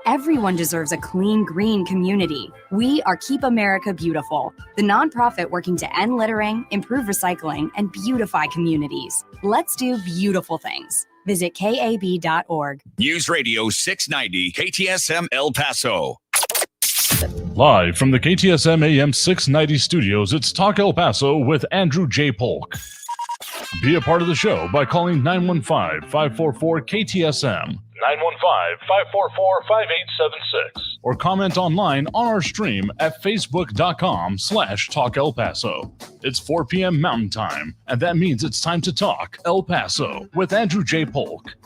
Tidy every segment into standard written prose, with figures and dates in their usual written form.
Everyone deserves a clean, green community. We are Keep America Beautiful, the nonprofit working to end littering, improve recycling, and beautify communities. Let's do beautiful things. Visit KAB.org. News Radio 690 KTSM El Paso. Live from the KTSM AM 690 studios, it's Talk El Paso with Andrew J. Polk. Be a part of the show by calling 915-544-KTSM, 915-544-5876, or comment online on our stream at facebook.com/Talk El Paso. It's 4 p.m. Mountain Time, and that means it's time to talk El Paso with Andrew J. Polk.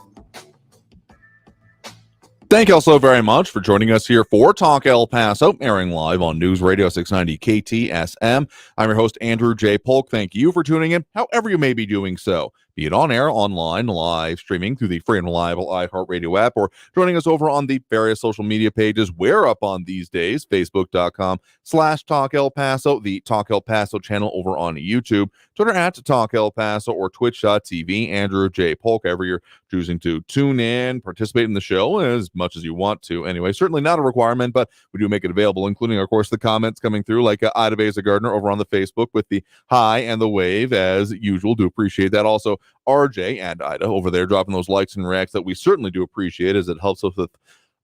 Thank you all so very much for joining us here for Talk El Paso, airing live on News Radio 690 KTSM. I'm your host, Andrew J. Polk. Thank you for tuning in, however you may be doing so, be it on air, online, live streaming through the free and reliable iHeartRadio app, or joining us over on the various social media pages we're up on these days, facebook.com/Talk El Paso, the Talk El Paso channel over on YouTube, Twitter at Talk El Paso, or twitch.tv, Andrew J. Polk, ever you're choosing to tune in, participate in the show as much as you want to. Anyway, certainly not a requirement, but we do make it available, including, of course, the comments coming through, like Ida Beza Gardner over on the Facebook with the hi and the wave, as usual. Do appreciate that. Also, RJ and Ida over there dropping those likes and reacts that we certainly do appreciate, as it helps us with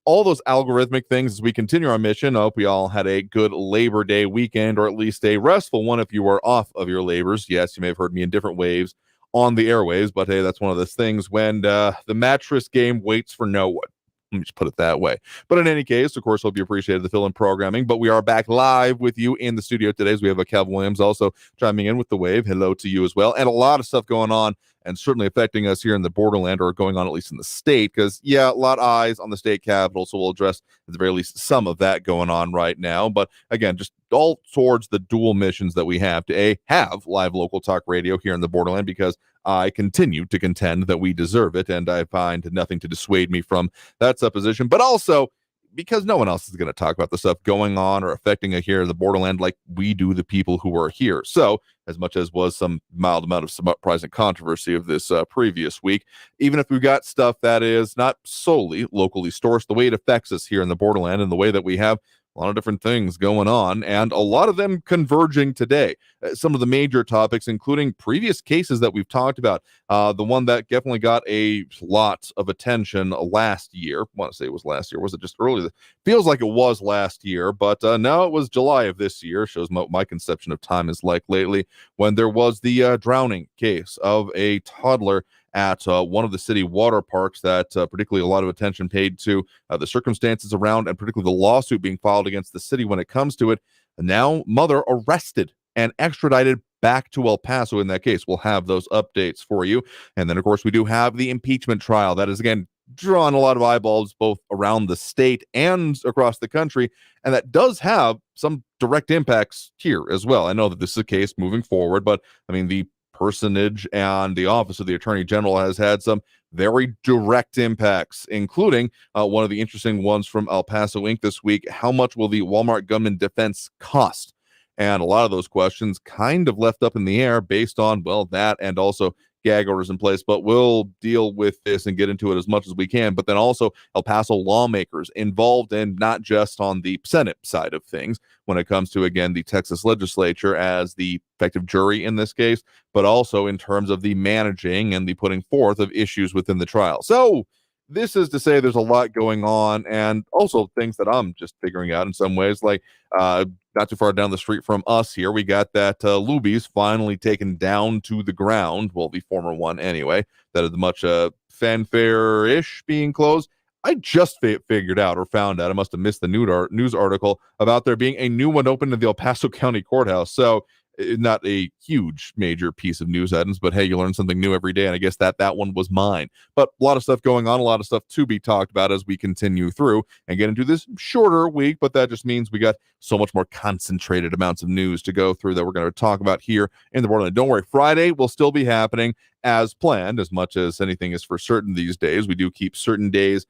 all those algorithmic things as we continue our mission. I hope we all had a good Labor Day weekend, or at least a restful one if you were off of your labors. Yes, you may have heard me in different waves on the airwaves, but hey, that's one of those things when the mattress game waits for no one. Let me just put it that way. But in any case, of course, hope you appreciated the fill-in programming. But we are back live with you in the studio today, as we have a Kevin Williams also chiming in with the wave. Hello to you as well. And a lot of stuff going on, and certainly affecting us here in the borderland, or going on at least in the state, because, yeah, a lot of eyes on the state capitol, so we'll address at the very least some of that going on right now. But again, just all towards the dual missions that we have to have live local talk radio here in the borderland, because I continue to contend that we deserve it, and I find nothing to dissuade me from that supposition, but also because no one else is going to talk about the stuff going on or affecting it here in the borderland like we do, the people who are here. So, as much as was some mild amount of surprising controversy of this previous week, even if we've got stuff that is not solely locally sourced, the way it affects us here in the borderland, and the way that we have a lot of different things going on, and a lot of them converging today. Some of the major topics, including previous cases that we've talked about. The one that definitely got a lot of attention last year. I want to say it was last year. Was it just early? Feels like it was last year, but no, it was July of this year. Shows my conception of time is like lately, when there was the drowning case of a toddler at one of the city water parks, that particularly a lot of attention paid to the circumstances around, and particularly the lawsuit being filed against the city when it comes to it. Now, mother arrested and extradited back to El Paso in that case. We'll have those updates for you. And then, of course, we do have the impeachment trial that is, again, drawn a lot of eyeballs both around the state and across the country, and that does have some direct impacts here as well. I know that this is a case moving forward, but I mean, the personage and the office of the Attorney General has had some very direct impacts, including one of the interesting ones from El Paso Inc. this week. How much will the Walmart gunman defense cost? And a lot of those questions kind of left up in the air based on, well, that, and also gag orders in place. But we'll deal with this and get into it as much as we can. But then also El Paso lawmakers involved in, not just on the Senate side of things when it comes to, again, the Texas legislature as the effective jury in this case, but also in terms of the managing and the putting forth of issues within the trial. So this is to say there's a lot going on, and also things that I'm just figuring out in some ways, like not too far down the street from us here, we got that Luby's finally taken down to the ground. Well, the former one anyway, that is much fanfare-ish being closed. I just figured out, or found out, I must have missed the news article about there being a new one open in the El Paso County Courthouse. So not a huge major piece of news items, but hey, you learn something new every day, and I guess that one was mine. But a lot of stuff going on, a lot of stuff to be talked about as we continue through and get into this shorter week, but that just means we got so much more concentrated amounts of news to go through that we're going to talk about here in the Borderland. Don't worry, Friday will still be happening as planned, as much as anything is for certain these days. We do keep certain days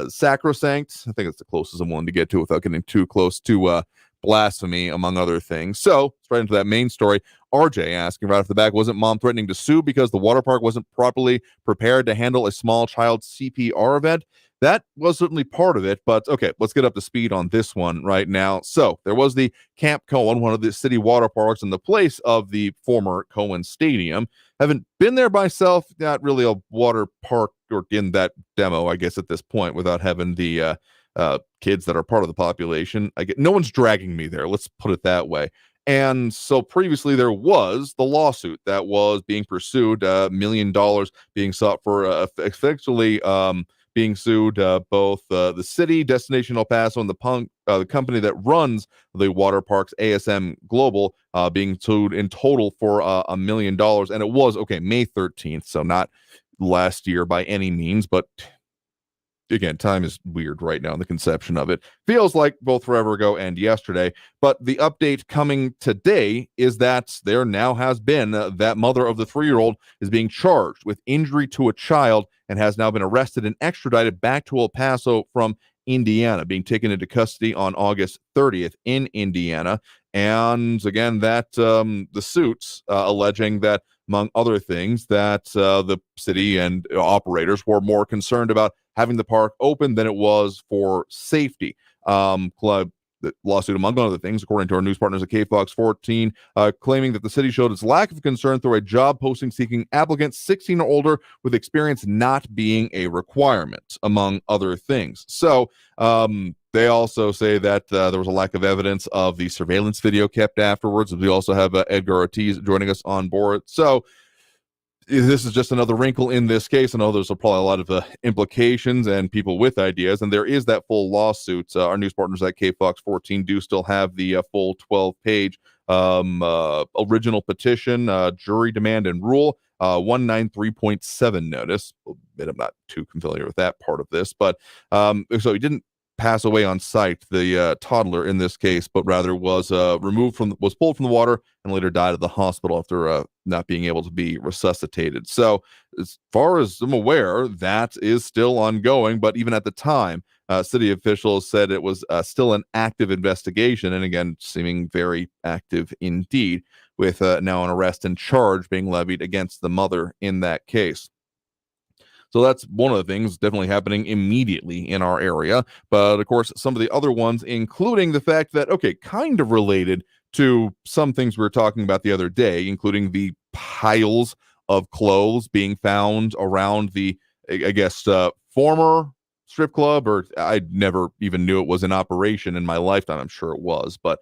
sacrosanct. I think it's the closest I'm willing to get to without getting too close to blasphemy, among other things. So let's right into that main story. RJ asking right off the back, wasn't mom threatening to sue because the water park wasn't properly prepared to handle a small child CPR event? That was certainly part of it, but okay, let's get up to speed on this one right now. So there was the Camp Cohen, one of the city water parks in the place of the former Cohen Stadium. Haven't been there myself, not really a water park or in that demo, I guess, at this point, without having the kids that are part of the population. No one's dragging me there, let's put it that way. And so previously there was the lawsuit that was being pursued, $1 million being sought for effectively being sued both the city, Destination El Paso, and the company that runs the water parks, ASM Global, being sued in total for $1 million. And it was, May 13th, so not last year by any means, but again, time is weird right now in the conception of it. Feels like both forever ago and yesterday. But the update coming today is that there now has been that mother of the 3-year-old is being charged with injury to a child and has now been arrested and extradited back to El Paso from Indiana, being taken into custody on August 30th in Indiana. And again, that the suits alleging that, among other things, that the city and operators were more concerned about having the park open than it was for safety. The lawsuit, among other things, according to our news partners at KFOX 14, claiming that the city showed its lack of concern through a job posting seeking applicants 16 or older with experience not being a requirement, among other things. So they also say that there was a lack of evidence of the surveillance video kept afterwards. We also have Edgar Ortiz joining us on board. So this is just another wrinkle in this case. I know there's probably a lot of implications and people with ideas, and there is that full lawsuit. Our news partners at KFOX 14 do still have the full 12-page original petition, jury demand and rule, 193.7 notice. I'm not too familiar with that part of this, but so he didn't pass away on site, the toddler in this case, but rather was pulled from the water and later died at the hospital after not being able to be resuscitated. So as far as I'm aware, that is still ongoing, but even at the time, city officials said it was still an active investigation, and again, seeming very active indeed, with now an arrest and charge being levied against the mother in that case. So that's one of the things definitely happening immediately in our area. But of course, some of the other ones, including the fact that, kind of related to some things we were talking about the other day, including the piles of clothes being found around the, former strip club, or I never even knew it was in operation in my lifetime. I'm sure it was, but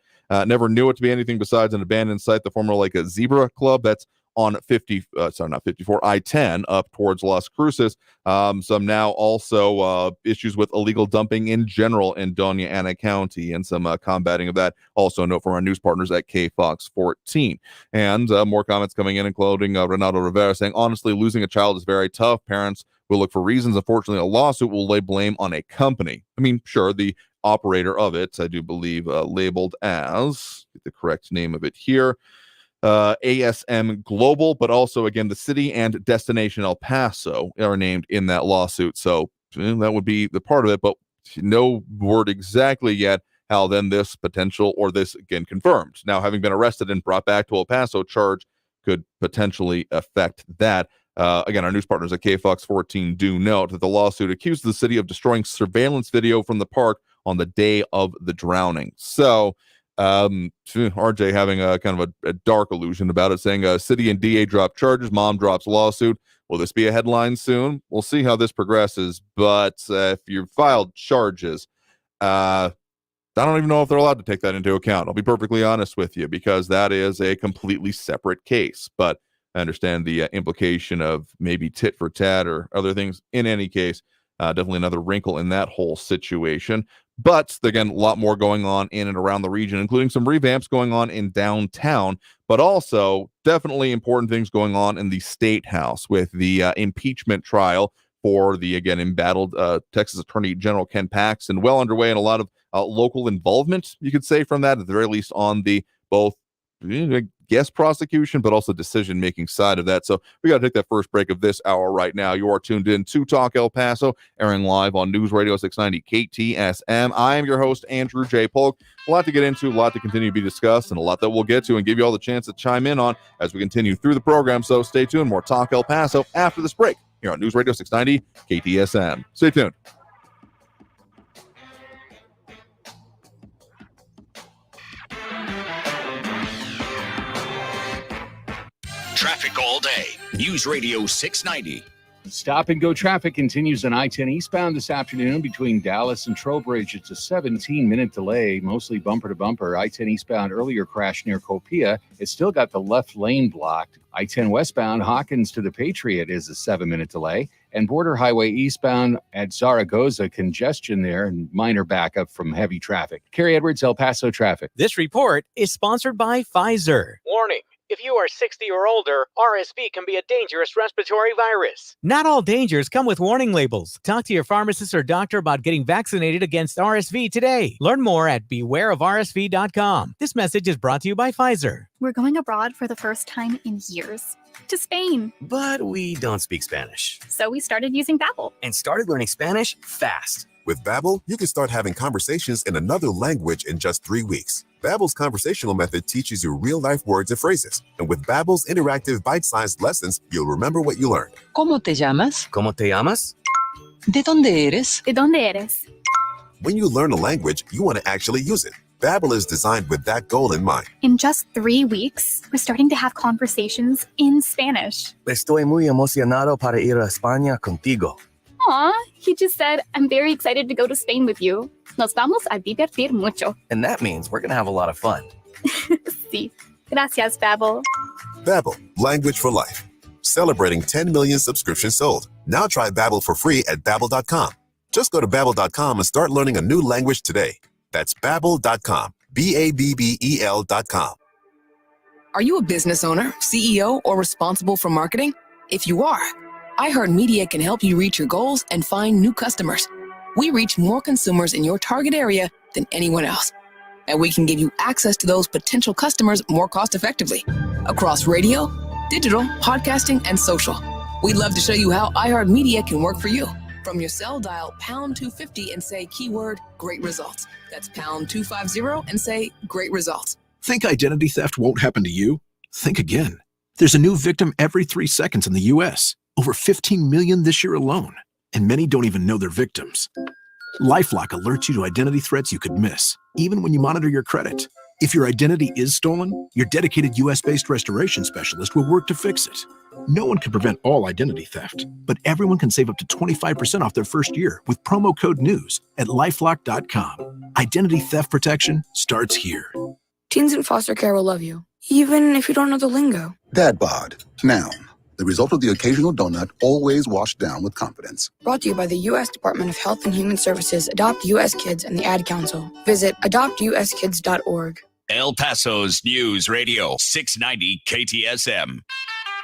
never knew it to be anything besides an abandoned site, the former a zebra club that's on I-10 up towards Las Cruces. Some now also issues with illegal dumping in general in Doña Ana County and some combating of that. Also a note from our news partners at KFOX 14. And more comments coming in, including Renato Rivera saying, honestly, losing a child is very tough. Parents will look for reasons. Unfortunately, a lawsuit will lay blame on a company. I mean, sure, the operator of it, I do believe labeled as, get the correct name of it here, ASM Global, but also, again, the city and Destination El Paso are named in that lawsuit. So that would be the part of it, but no word exactly yet how then this potential, or this, again, confirmed, now having been arrested and brought back to El Paso charge, could potentially affect that. Again, our news partners at KFOX 14 do note that the lawsuit accused the city of destroying surveillance video from the park on the day of the drowning. So RJ having a kind of a dark illusion about it, saying city and DA drop charges, mom drops lawsuit. Will this be a headline soon? We'll see how this progresses, but if you've filed charges, I don't even know if they're allowed to take that into account. I'll be perfectly honest with you, because that is a completely separate case, but I understand the implication of maybe tit for tat or other things. In any case, definitely another wrinkle in that whole situation. But again, a lot more going on in and around the region, including some revamps going on in downtown, but also definitely important things going on in the State House with the impeachment trial for the, again, embattled Texas Attorney General Ken Paxton, well underway, and a lot of local involvement, you could say, from that, at the very least, on the both guest prosecution, but also decision-making side of that. So we got to take that first break of this hour right now. You are tuned in to Talk El Paso, airing live on News Radio 690 KTSM. I am your host, Andrew J. Polk. A lot to get into, a lot to continue to be discussed, and a lot that we'll get to and give you all the chance to chime in on as we continue through the program. So stay tuned. More Talk El Paso after this break here on News Radio 690 KTSM. Stay tuned. Traffic all day. News Radio 690. Stop and go traffic continues on I-10 eastbound this afternoon between Dallas and Trowbridge. It's a 17-minute delay, mostly bumper to bumper. I-10 eastbound earlier crash near Copia. It's still got the left lane blocked. I-10 westbound Hawkins to the Patriot is a 7-minute delay. And Border Highway eastbound at Zaragoza, congestion there and minor backup from heavy traffic. Kerry Edwards, El Paso traffic. This report is sponsored by Pfizer. Warning. If you are 60 or older, RSV can be a dangerous respiratory virus. Not all dangers come with warning labels. Talk to your pharmacist or doctor about getting vaccinated against RSV today. Learn more at bewareofrsv.com. This message is brought to you by Pfizer. We're going abroad for the first time in years. To Spain. But we don't speak Spanish. So we started using Babbel. And started learning Spanish fast. With Babbel, you can start having conversations in another language in just 3 weeks. Babbel's conversational method teaches you real-life words and phrases. And with Babbel's interactive bite-sized lessons, you'll remember what you learned. ¿Cómo te llamas? ¿Cómo te llamas? ¿De dónde eres? ¿De dónde eres? When you learn a language, you want to actually use it. Babbel is designed with that goal in mind. In just 3 weeks, we're starting to have conversations in Spanish. Estoy muy emocionado para ir a España contigo. Aw, he just said, I'm very excited to go to Spain with you. Nos vamos a divertir mucho. And that means we're going to have a lot of fun. Sí. Gracias, Babbel. Babbel, language for life. Celebrating 10 million subscriptions sold. Now try Babbel for free at Babbel.com. Just go to Babbel.com and start learning a new language today. That's Babbel.com. Babbel.com. Are you a business owner, CEO, or responsible for marketing? If you are, iHeartMedia can help you reach your goals and find new customers. We reach more consumers in your target area than anyone else. And we can give you access to those potential customers more cost-effectively across radio, digital, podcasting, and social. We'd love to show you how iHeartMedia can work for you. From your cell, dial pound 250 and say keyword great results. That's pound 250 and say great results. Think identity theft won't happen to you? Think again. There's a new victim every 3 seconds in the U.S., over 15 million this year alone, and many don't even know they're victims. LifeLock alerts you to identity threats you could miss, even when you monitor your credit. If your identity is stolen, your dedicated U.S.-based restoration specialist will work to fix it. No one can prevent all identity theft, but everyone can save up to 25% off their first year with promo code NEWS at LifeLock.com. Identity theft protection starts here. Teens in foster care will love you, even if you don't know the lingo. Dad bod, noun. The result of the occasional donut, always washed down with confidence. Brought to you by the U.S. Department of Health and Human Services, Adopt U.S. Kids, and the Ad Council. Visit adoptuskids.org. El Paso's News Radio 690 KTSM.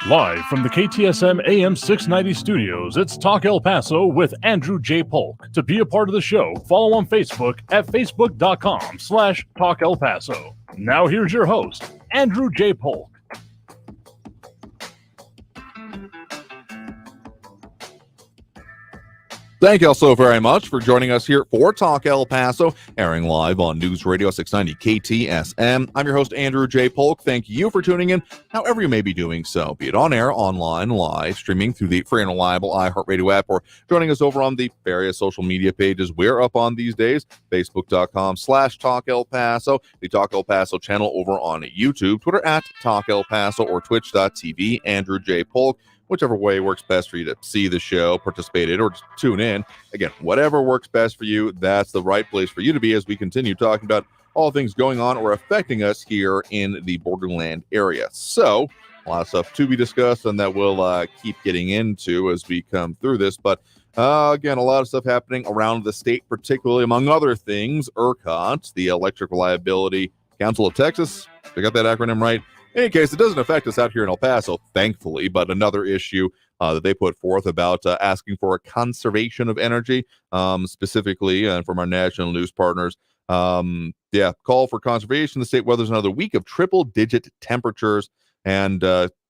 Live from the KTSM AM 690 studios, it's Talk El Paso with Andrew J. Polk. To be a part of the show, follow on Facebook at facebook.com/Talk El Paso. Now here's your host, Andrew J. Polk. Thank you all so very much for joining us here for Talk El Paso, airing live on News Radio 690 KTSM. I'm your host, Andrew J. Polk. Thank you for tuning in, however you may be doing so, be it on air, online, live, streaming through the free and reliable iHeartRadio app, or joining us over on the various social media pages we're up on these days, facebook.com/Talk El Paso, the Talk El Paso channel over on YouTube, Twitter at Talk El Paso, or twitch.tv, Andrew J. Polk. Whichever way works best for you to see the show, participate in, or just tune in. Again, whatever works best for you, that's the right place for you to be as we continue talking about all things going on or affecting us here in the Borderland area. So, a lot of stuff to be discussed and that we'll keep getting into as we come through this. But again, a lot of stuff happening around the state, particularly among other things, ERCOT, the Electric Reliability Council of Texas. I got that acronym right. In any case, it doesn't affect us out here in El Paso, thankfully, but another issue that they put forth about asking for a conservation of energy, specifically from our national news partners. Call for conservation. The state weathers another week of triple-digit temperatures, and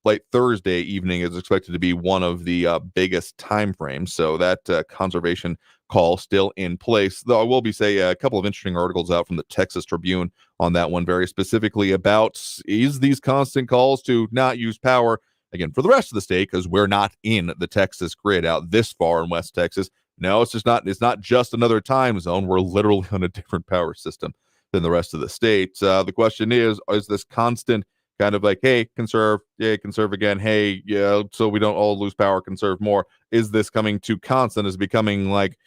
late Thursday evening is expected to be one of the biggest time frames. So that conservation call still in place. Though I will be say a couple of interesting articles out from the Texas Tribune on that one, very specifically about is these constant calls to not use power again for the rest of the state, because we're not in the Texas grid out this far in West Texas. No, it's not just another time zone. We're literally on a different power system than the rest of the state. The question is this constant kind of like, hey, conserve again, hey, yeah, so we don't all lose power, conserve more? Is this coming to constant? Is becoming like,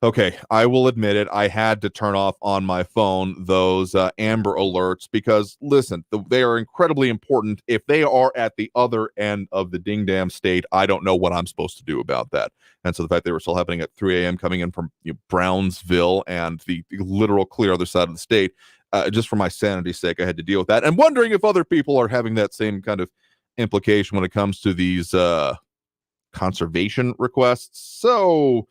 okay, I will admit it, I had to turn off on my phone those Amber Alerts, because, listen, they are incredibly important. If they are at the other end of the ding-damn state, I don't know what I'm supposed to do about that. And so the fact they were still happening at 3 a.m. coming in from Brownsville and the literal clear other side of the state, just for my sanity's sake, I had to deal with that. And wondering if other people are having that same kind of implication when it comes to these conservation requests. So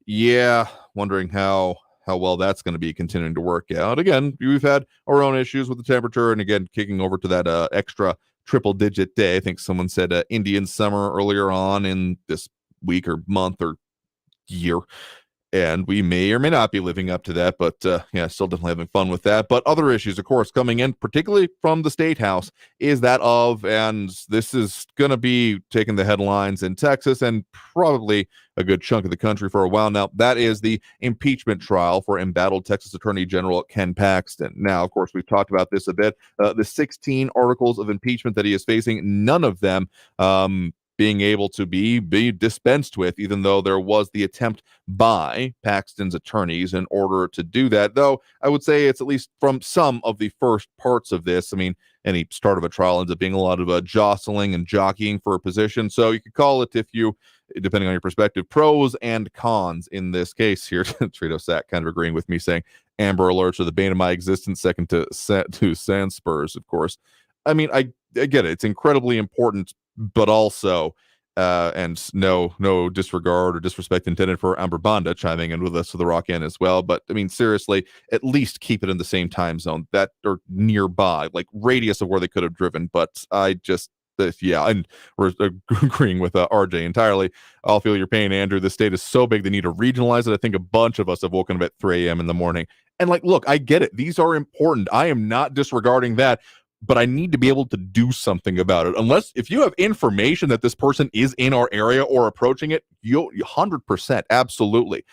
yeah, wondering how well that's going to be continuing to work out. Again, we've had our own issues with the temperature, and again, kicking over to that extra triple-digit day. I think someone said Indian summer earlier on in this week or month or year, and we may or may not be living up to that, but still definitely having fun with that. But other issues, of course, coming in, particularly from the State House, is that of, and this is going to be taking the headlines in Texas and probably a good chunk of the country for a while now, that is the impeachment trial for embattled Texas Attorney General Ken Paxton. Now, of course, we've talked about this a bit. The 16 articles of impeachment that he is facing, none of them being able to be dispensed with, even though there was the attempt by Paxton's attorneys in order to do that. Though I would say it's at least from some of the first parts of this. I mean, any start of a trial ends up being a lot of jostling and jockeying for a position. So you could call it, if you, depending on your perspective, pros and cons in this case here. Trito Sack kind of agreeing with me, saying Amber Alerts are the bane of my existence, second to Sand Spurs, of course. I mean, I get it. It's incredibly important, but also, and no disregard or disrespect intended for Amber Banda chiming in with us for the Rock Inn as well. But I mean, seriously, at least keep it in the same time zone that or nearby, like radius of where they could have driven. But I just, and we're agreeing with RJ entirely. I'll feel your pain, Andrew. The state is so big they need to regionalize it. I think a bunch of us have woken up at 3 a.m. in the morning. And like, look, I get it. These are important. I am not disregarding that. But I need to be able to do something about it. Unless, if you have information that this person is in our area or approaching it, you'll 100%, absolutely.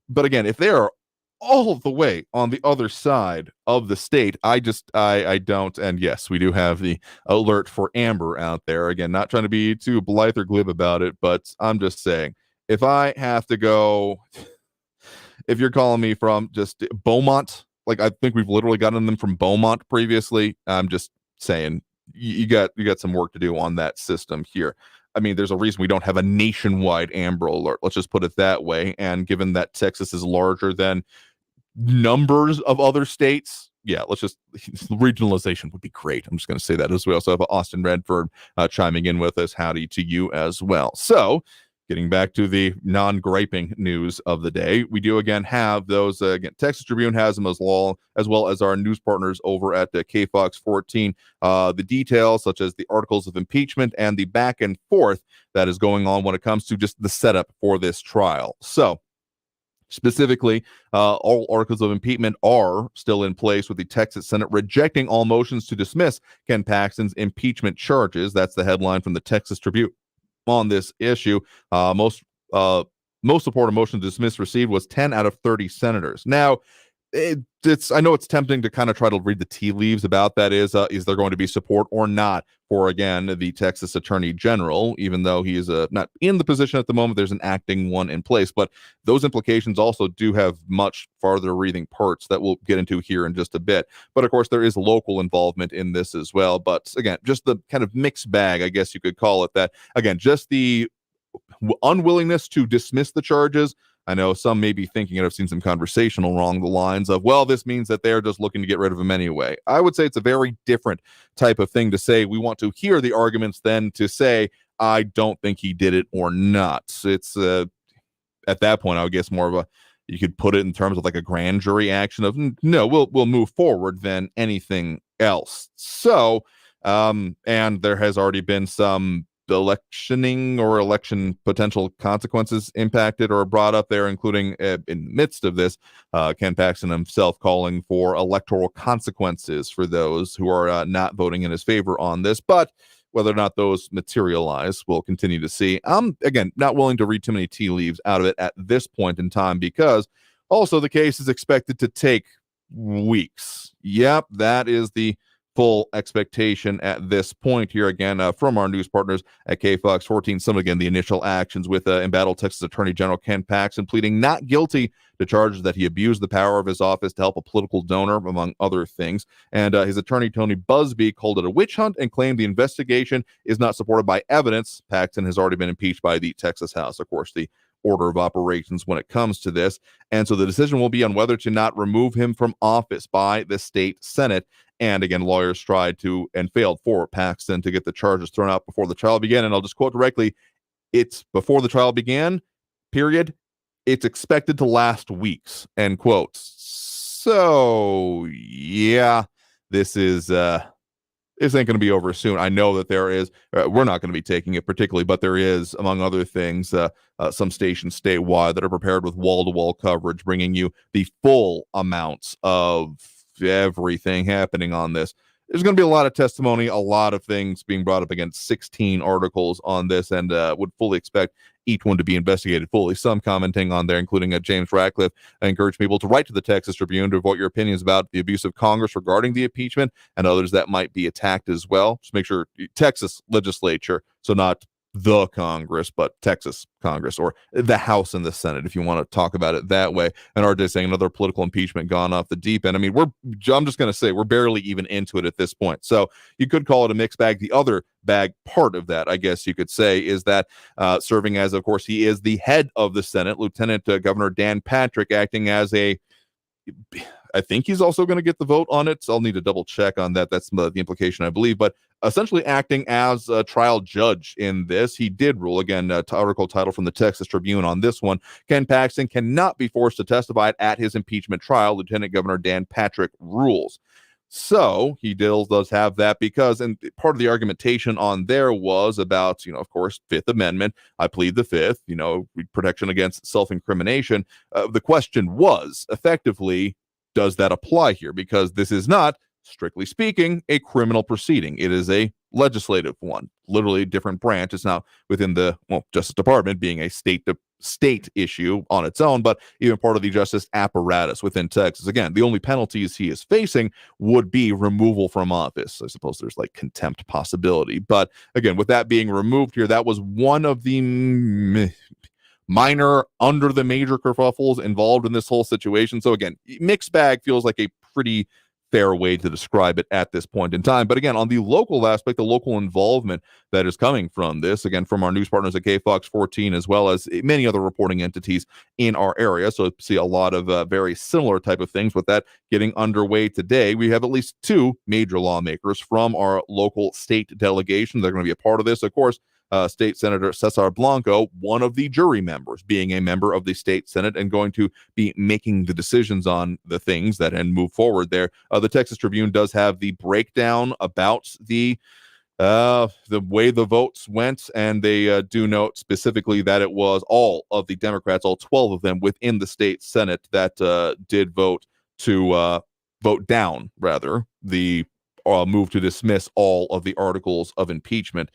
But again, if they are all the way on the other side of the state, I don't. And yes, we do have the alert for Amber out there. Again, not trying to be too blithe or glib about it, but I'm just saying, if I have to go, if you're calling me from just Beaumont, like I think we've literally gotten them from Beaumont previously, I'm just saying you got some work to do on that system here. I mean, there's a reason we don't have a nationwide Amber Alert. Let's just put it that way. And given that Texas is larger than numbers of other states, let's just, regionalization would be great. I'm just going to say that as well. So I have Austin Redford chiming in with us. Howdy to you as well. So getting back to the non-griping news of the day, we do again have those. Again, Texas Tribune has them as well as our news partners over at KFOX 14. The details, such as the articles of impeachment and the back and forth that is going on when it comes to just the setup for this trial. So specifically, all articles of impeachment are still in place, with the Texas Senate rejecting all motions to dismiss Ken Paxton's impeachment charges. That's the headline from the Texas Tribune on this issue. Most support a motion to dismiss received was 10 out of 30 senators. Now, I know it's tempting to kind of try to read the tea leaves about that. Is there going to be support or not for, again, the Texas Attorney General, even though he is not in the position at the moment? There's an acting one in place, but those implications also do have much farther reading parts that we'll get into here in just a bit. But of course, there is local involvement in this as well. But again, just the kind of mixed bag, I guess you could call it that. Again, just the unwillingness to dismiss the charges. I know some may be thinking, and I've seen some conversation along the lines of, well, this means that they're just looking to get rid of him anyway. I would say it's a very different type of thing to say. We want to hear the arguments than to say, I don't think he did it or not. It's at that point, I would guess more of a, you could put it in terms of like a grand jury action of no, we'll move forward than anything else. So, and there has already been some electioning or election potential consequences impacted or brought up there, including in the midst of this, Ken Paxton himself calling for electoral consequences for those who are not voting in his favor on this. But whether or not those materialize, we'll continue to see. I'm, again, not willing to read too many tea leaves out of it at this point in time, because also the case is expected to take weeks. Yep, that is the full expectation at this point here. Again, from our news partners at KFOX 14, some, again, the initial actions with embattled Texas Attorney General Ken Paxton pleading not guilty to charges that he abused the power of his office to help a political donor, among other things. And his attorney, Tony Busby, called it a witch hunt and claimed the investigation is not supported by evidence. Paxton has already been impeached by the Texas House, of course, the order of operations when it comes to this. And so the decision will be on whether to not remove him from office by the state Senate. And again, lawyers tried to and failed for Paxton to get the charges thrown out before the trial began. And I'll just quote directly, it's before the trial began, period. It's expected to last weeks, end quote. So, yeah, this ain't going to be over soon. I know that there is, we're not going to be taking it particularly, but there is, among other things, some stations statewide that are prepared with wall-to-wall coverage, bringing you the full amounts of everything happening on this. There's going to be a lot of testimony, a lot of things being brought up against 16 articles on this, and would fully expect each one to be investigated fully. Some commenting on there, including James Ratcliffe. I encourage people to write to the Texas Tribune to vote your opinions about the abuse of Congress regarding the impeachment, and others that might be attacked as well. Just make sure Texas legislature, so not the Congress, but Texas Congress, or the House and the Senate, if you want to talk about it that way. And RJ saying another political impeachment gone off the deep end. I mean, I'm just going to say we're barely even into it at this point. So you could call it a mixed bag. The other bag part of that, I guess you could say, is that serving as, of course, he is the head of the Senate, Lieutenant Governor Dan Patrick, acting as I think he's also going to get the vote on it. So I'll need to double check on that. That's the implication, I believe. But essentially acting as a trial judge in this, he did rule, again, article title from the Texas Tribune on this one, Ken Paxton cannot be forced to testify at his impeachment trial, Lieutenant Governor Dan Patrick rules. So he does have that because, and part of the argumentation on there was about, of course, Fifth Amendment. I plead the Fifth, protection against self-incrimination. The question was, effectively, does that apply here? Because this is not, strictly speaking, a criminal proceeding. It is a legislative one, literally a different branch. It's not within the Justice Department, being a state issue on its own, but even part of the justice apparatus within Texas. Again, the only penalties he is facing would be removal from office. I suppose there's like contempt possibility, but again, with that being removed here, that was one of the minor under the major kerfuffles involved in this whole situation. So again, mixed bag feels like a pretty fair way to describe it at this point in time. But again, on the local aspect, the local involvement that is coming from this, again, from our news partners at KFOX 14, as well as many other reporting entities in our area. So see a lot of very similar type of things with that getting underway today. We have at least two major lawmakers from our local state delegation. They're going to be a part of this. Of course, State Senator Cesar Blanco, one of the jury members, being a member of the state Senate and going to be making the decisions on the things that and move forward there. The Texas Tribune does have the breakdown about the way the votes went, and they do note specifically that it was all of the Democrats, all 12 of them within the state Senate, that did vote down, rather, the move to dismiss all of the articles of impeachment.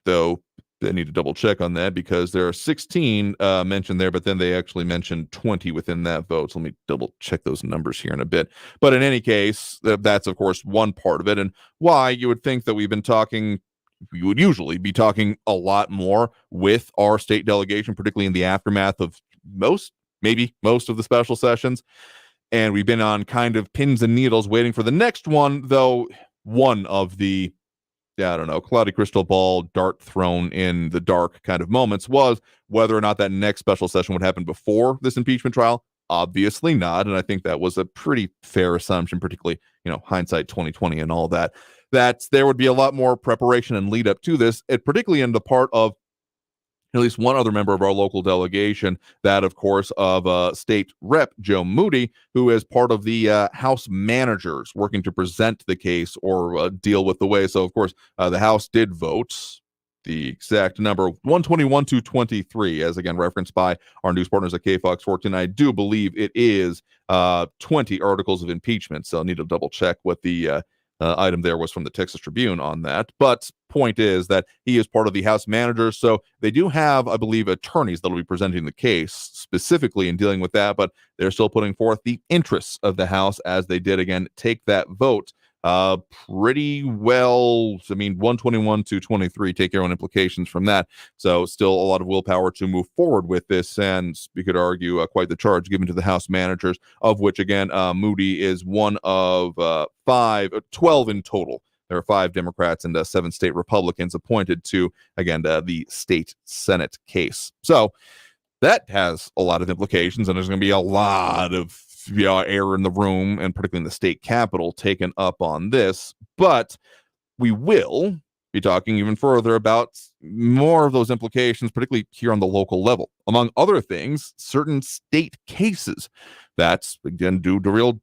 Though I need to double check on that because there are 16 mentioned there, but then they actually mentioned 20 within that vote. So let me double check those numbers here in a bit. But in any case, that's, of course, one part of it. And why you would think that we would usually be talking a lot more with our state delegation, particularly in the aftermath of maybe most of the special sessions. And we've been on kind of pins and needles waiting for the next one, though one of the cloudy crystal ball, dart thrown in the dark kind of moments was whether or not that next special session would happen before this impeachment trial. Obviously not. And I think that was a pretty fair assumption, particularly, hindsight 2020 and all that, that there would be a lot more preparation and lead up to this, particularly in the part of at least one other member of our local delegation, that, of course, of State Rep Joe Moody, who is part of the House managers working to present the case or deal with the way. So, of course, the House did vote the exact number 121 to 23, as again referenced by our news partners at KFOX 14. I do believe it is 20 articles of impeachment. So I need to double check what the item there was from the Texas Tribune on that. But point is that he is part of the House managers. So they do have, I believe, attorneys that will be presenting the case specifically in dealing with that. But they're still putting forth the interests of the House as they did, again, take that vote pretty well. I mean, 121 to 23, take your own implications from that. So still a lot of willpower to move forward with this, and we could argue quite the charge given to the House managers, of which, again, Moody is one of 12 in total. There are 5 Democrats and 7 state Republicans appointed to, again, the state Senate case. So that has a lot of implications, and there's going to be a lot of air in the room, and particularly in the state capitol, taken up on this. But we will be talking even further about more of those implications, particularly here on the local level. Among other things, certain state cases that, again, do deal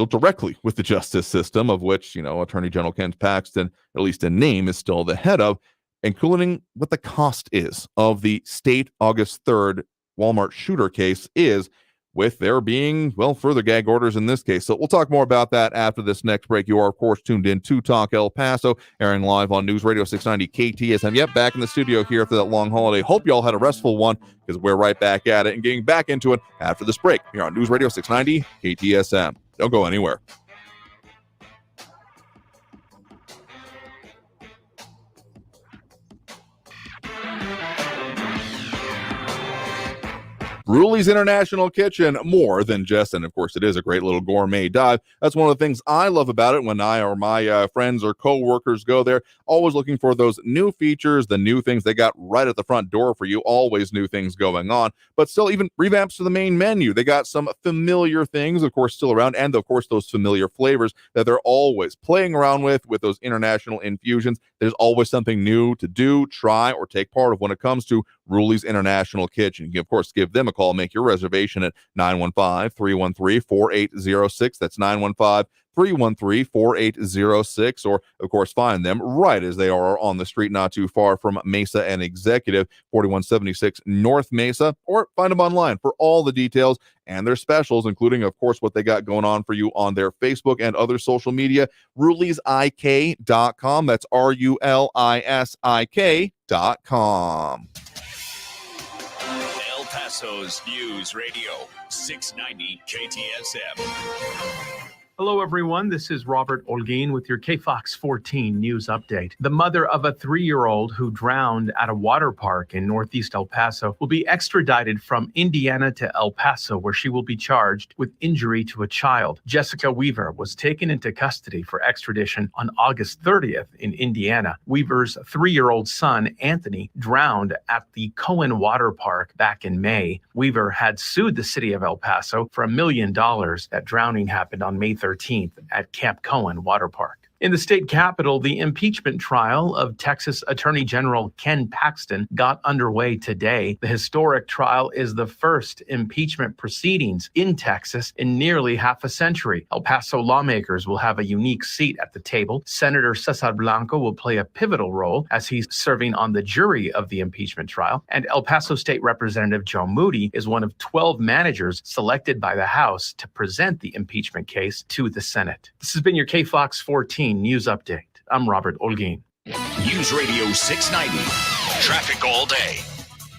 directly with the justice system, of which, Attorney General Ken Paxton, at least in name, is still the head of, including what the cost is of the state August 3rd Walmart shooter case is, with there being, further gag orders in this case. So we'll talk more about that after this next break. You are, of course, tuned in to Talk El Paso, airing live on News Radio 690 KTSM. Yep, back in the studio here after that long holiday. Hope you all had a restful one, because we're right back at it and getting back into it after this break here on News Radio 690 KTSM. Don't go anywhere. Ruli's International Kitchen, more than just, and of course it is a great little gourmet dive. That's one of the things I love about it when I or my friends or co-workers go there, always looking for those new features, the new things they got right at the front door for you, always new things going on, but still even revamps to the main menu. They got some familiar things, of course, still around, and of course those familiar flavors that they're always playing around with those international infusions. There's always something new to do, try, or take part of when it comes to Ruli's International Kitchen. You can, of course, give them a call. Make your reservation at 915-313-4806. That's 915-313-4806. Or, of course, find them right as they are on the street not too far from Mesa and Executive, 4176 North Mesa. Or find them online for all the details and their specials, including, of course, what they got going on for you on their Facebook and other social media. RulisIK.com. That's RulisIK.com. El Paso's News Radio 690 KTSM. Hello, everyone. This is Robert Olguin with your KFOX 14 news update. The mother of a 3-year-old who drowned at a water park in Northeast El Paso will be extradited from Indiana to El Paso, where she will be charged with injury to a child. Jessica Weaver was taken into custody for extradition on August 30th in Indiana. Weaver's 3-year-old son, Anthony, drowned at the Cohen Water Park back in May. Weaver had sued the city of El Paso for $1 million. That drowning happened on May 13th at Camp Cohen Water Park. In the state capitol, the impeachment trial of Texas Attorney General Ken Paxton got underway today. The historic trial is the first impeachment proceedings in Texas in nearly half a century. El Paso lawmakers will have a unique seat at the table. Senator Cesar Blanco will play a pivotal role as he's serving on the jury of the impeachment trial. And El Paso State Representative Joe Moody is one of 12 managers selected by the House to present the impeachment case to the Senate. This has been your KFOX 14 news update. I'm Robert Olguin. News Radio 690. Traffic all day.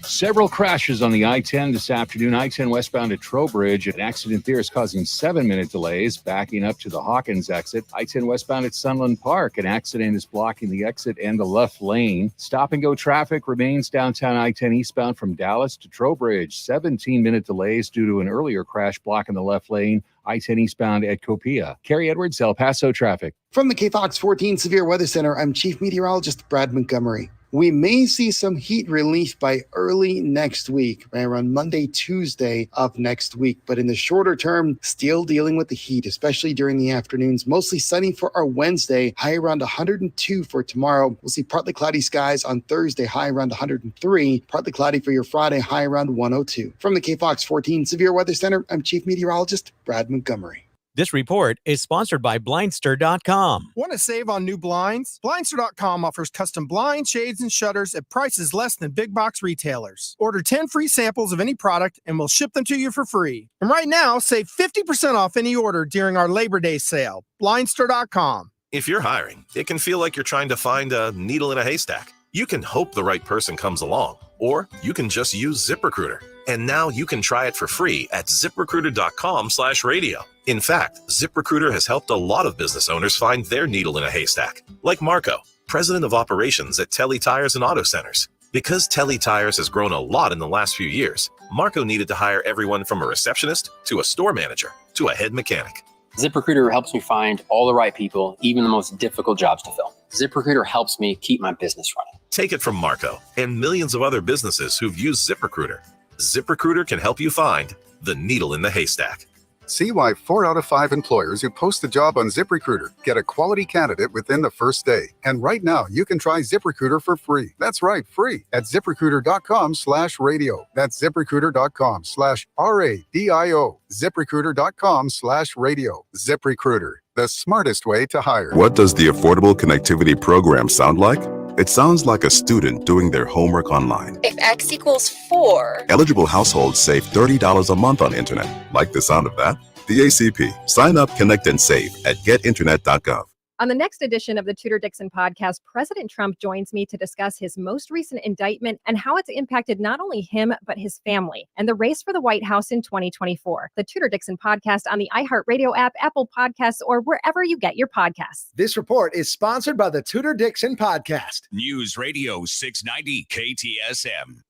Several crashes on the I-10 this afternoon. I-10 westbound at Trowbridge. An accident there is causing 7-minute delays, backing up to the Hawkins exit. I-10 westbound at Sunland Park. An accident is blocking the exit and the left lane. Stop-and-go traffic remains downtown I-10 eastbound from Dallas to Trowbridge. 17-minute delays due to an earlier crash blocking the left lane. I-10 eastbound at Copia. Carrie Edwards, El Paso traffic. From the KFOX 14 Severe Weather Center, I'm Chief Meteorologist Brad Montgomery. We may see some heat relief by early next week, right around Monday, Tuesday of next week. But in the shorter term, still dealing with the heat, especially during the afternoons. Mostly sunny for our Wednesday, high around 102 for tomorrow. We'll see partly cloudy skies on Thursday, high around 103. Partly cloudy for your Friday, high around 102. From the KFOX 14 Severe Weather Center, I'm Chief Meteorologist Brad Montgomery. This report is sponsored by Blindster.com. Want to save on new blinds? Blindster.com offers custom blinds, shades, and shutters at prices less than big box retailers. Order 10 free samples of any product and we'll ship them to you for free. And right now, save 50% off any order during our Labor Day sale. Blindster.com. If you're hiring, it can feel like you're trying to find a needle in a haystack. You can hope the right person comes along, or you can just use ZipRecruiter. And now you can try it for free at ZipRecruiter.com/radio. In fact, ZipRecruiter has helped a lot of business owners find their needle in a haystack, like Marco, president of operations at Telly Tires and Auto Centers. Because Telly Tires has grown a lot in the last few years, Marco needed to hire everyone from a receptionist to a store manager to a head mechanic. ZipRecruiter helps me find all the right people, even the most difficult jobs to fill. ZipRecruiter helps me keep my business running. Take it from Marco and millions of other businesses who've used ZipRecruiter. ZipRecruiter can help you find the needle in the haystack. See why 4 out of 5 employers who post a job on ZipRecruiter get a quality candidate within the first day. And right now, you can try ZipRecruiter for free. That's right, free at ZipRecruiter.com/radio. That's ZipRecruiter.com/RADIO. ZipRecruiter.com/radio. ZipRecruiter, the smartest way to hire. What does the Affordable Connectivity Program sound like? It sounds like a student doing their homework online. If X equals 4. Eligible households save $30 a month on internet. Like the sound of that? The ACP. Sign up, connect, and save at getinternet.gov. On the next edition of the Tudor Dixon podcast, President Trump joins me to discuss his most recent indictment and how it's impacted not only him, but his family and the race for the White House in 2024. The Tudor Dixon podcast on the iHeartRadio app, Apple Podcasts, or wherever you get your podcasts. This report is sponsored by the Tudor Dixon podcast. News Radio 690 KTSM.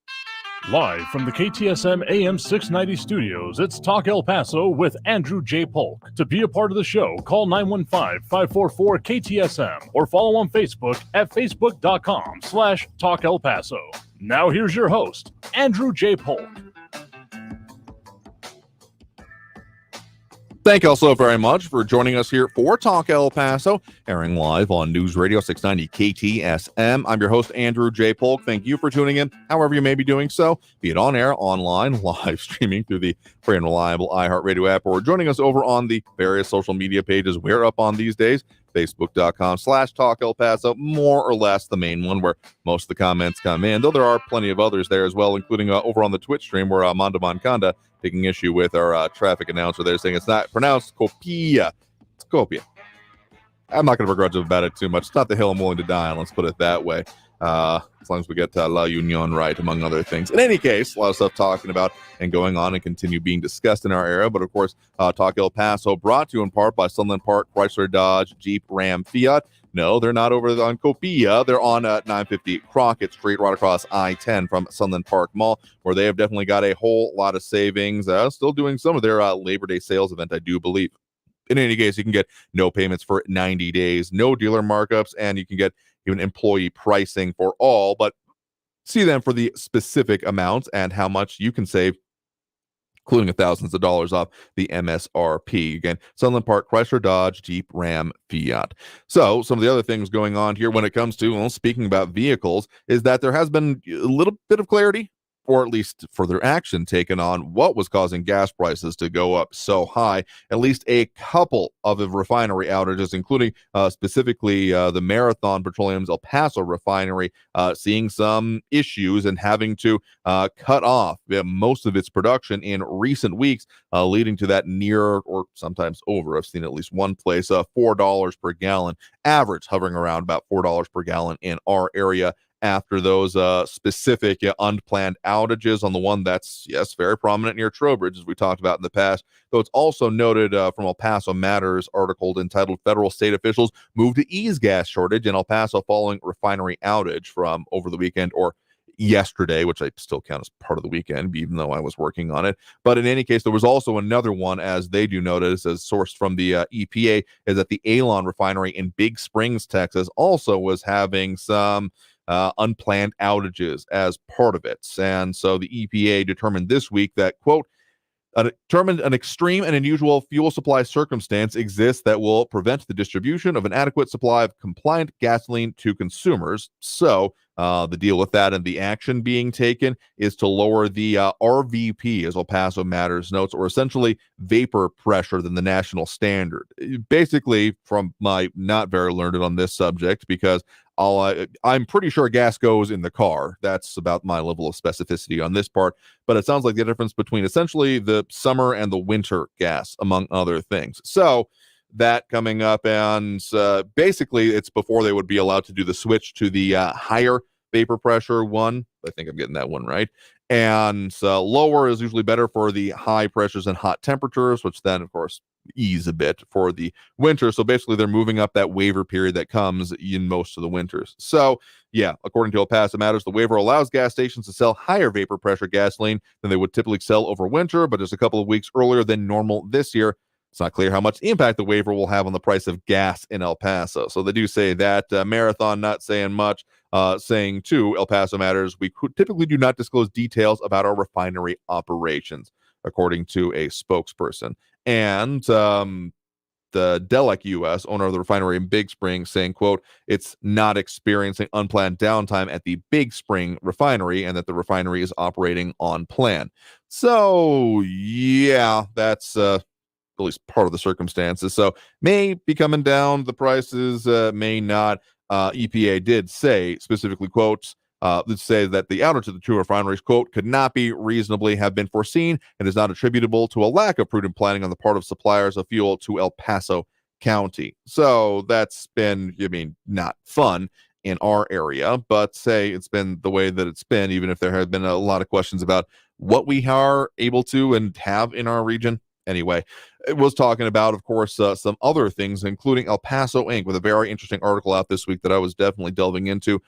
Live from the KTSM AM 690 studios, it's Talk El Paso with Andrew J. Polk. To be a part of the show, call 915-544-KTSM or follow on Facebook at facebook.com/Talk El Paso. Now here's your host, Andrew J. Polk. Thank you all so very much for joining us here for Talk El Paso, airing live on News Radio 690 KTSM. I'm your host, Andrew J. Polk. Thank you for tuning in, however you may be doing so, be it on air, online, live streaming through the free and reliable iHeartRadio app, or joining us over on the various social media pages we're up on these days. Facebook.com/Talk El Paso, more or less the main one where most of the comments come in, though there are plenty of others there as well, including over on the Twitch stream where Manda Moncada taking issue with our traffic announcer there, saying it's not pronounced Copia. It's Copia. I'm not going to begrudge about it too much. It's not the hill I'm willing to die on, let's put it that way. As long as we get La Union right, among other things. In any case, a lot of stuff talking about and going on and continue being discussed in our era. But of course, Talk El Paso brought to you in part by Sunland Park, Chrysler, Dodge, Jeep, Ram, Fiat. No, they're not over on Copia. They're on 950 Crockett Street, right across I-10 from Sunland Park Mall, where they have definitely got a whole lot of savings. Still doing some of their Labor Day sales event, I do believe. In any case, you can get no payments for 90 days, no dealer markups, and you can get even employee pricing for all, but see them for the specific amounts and how much you can save, including thousands of dollars off the MSRP. Again, Sunland Park, Chrysler, Dodge, Jeep, Ram, Fiat. So some of the other things going on here when it comes to, well, speaking about vehicles, is that there has been a little bit of clarity, or at least further action taken on what was causing gas prices to go up so high. At least a couple of refinery outages, including specifically the Marathon Petroleum's El Paso refinery, seeing some issues and having to cut off most of its production in recent weeks, leading to that near or sometimes over. I've seen at least one place, $4 per gallon, average hovering around about $4 per gallon in our area, after those specific unplanned outages on the one that's, yes, very prominent near Trowbridge, as we talked about in the past. Though it's also noted from El Paso Matters article entitled Federal State Officials Move to Ease Gas Shortage in El Paso Following Refinery Outage from over the weekend, or yesterday, which I still count as part of the weekend, even though I was working on it. But in any case, there was also another one, as they do notice, as sourced from the EPA, is that the Alon refinery in Big Springs, Texas, also was having some unplanned outages as part of it. And so the EPA determined this week that, quote, determined an extreme and unusual fuel supply circumstance exists that will prevent the distribution of an adequate supply of compliant gasoline to consumers. So the deal with that and the action being taken is to lower the RVP, as El Paso Matters notes, or essentially vapor pressure than the national standard. Basically, from my not very learned on this subject, because I'm pretty sure gas goes in the car. That's about my level of specificity on this part. But it sounds like the difference between essentially the summer and the winter gas, among other things. So that coming up, and basically it's before they would be allowed to do the switch to the higher vapor pressure one. I think I'm getting that one right. And lower is usually better for the high pressures and hot temperatures, which then, of course, ease a bit for the winter. So basically they're moving up that waiver period that comes in most of the winters. So yeah, according to El Paso Matters, the waiver allows gas stations to sell higher vapor pressure gasoline than they would typically sell over winter, but just a couple of weeks earlier than normal this year. It's not clear how much impact the waiver will have on the price of gas in El Paso. So they do say that. Marathon not saying much, saying to El Paso Matters, we typically do not disclose details about our refinery operations, according to a spokesperson. And the Delec US, owner of the refinery in Big Spring, saying, quote, it's not experiencing unplanned downtime at the Big Spring refinery and that the refinery is operating on plan. So, yeah, that's at least part of the circumstances. So may be coming down. The prices may not. EPA did say specifically, quote, let's say that the outage of the two refineries, quote, could not be reasonably have been foreseen and is not attributable to a lack of prudent planning on the part of suppliers of fuel to El Paso County. So that's been, not fun in our area, but say it's been the way that it's been, even if there have been a lot of questions about what we are able to and have in our region. Anyway, it was talking about, of course, some other things, including El Paso Inc., with a very interesting article out this week that I was definitely delving into.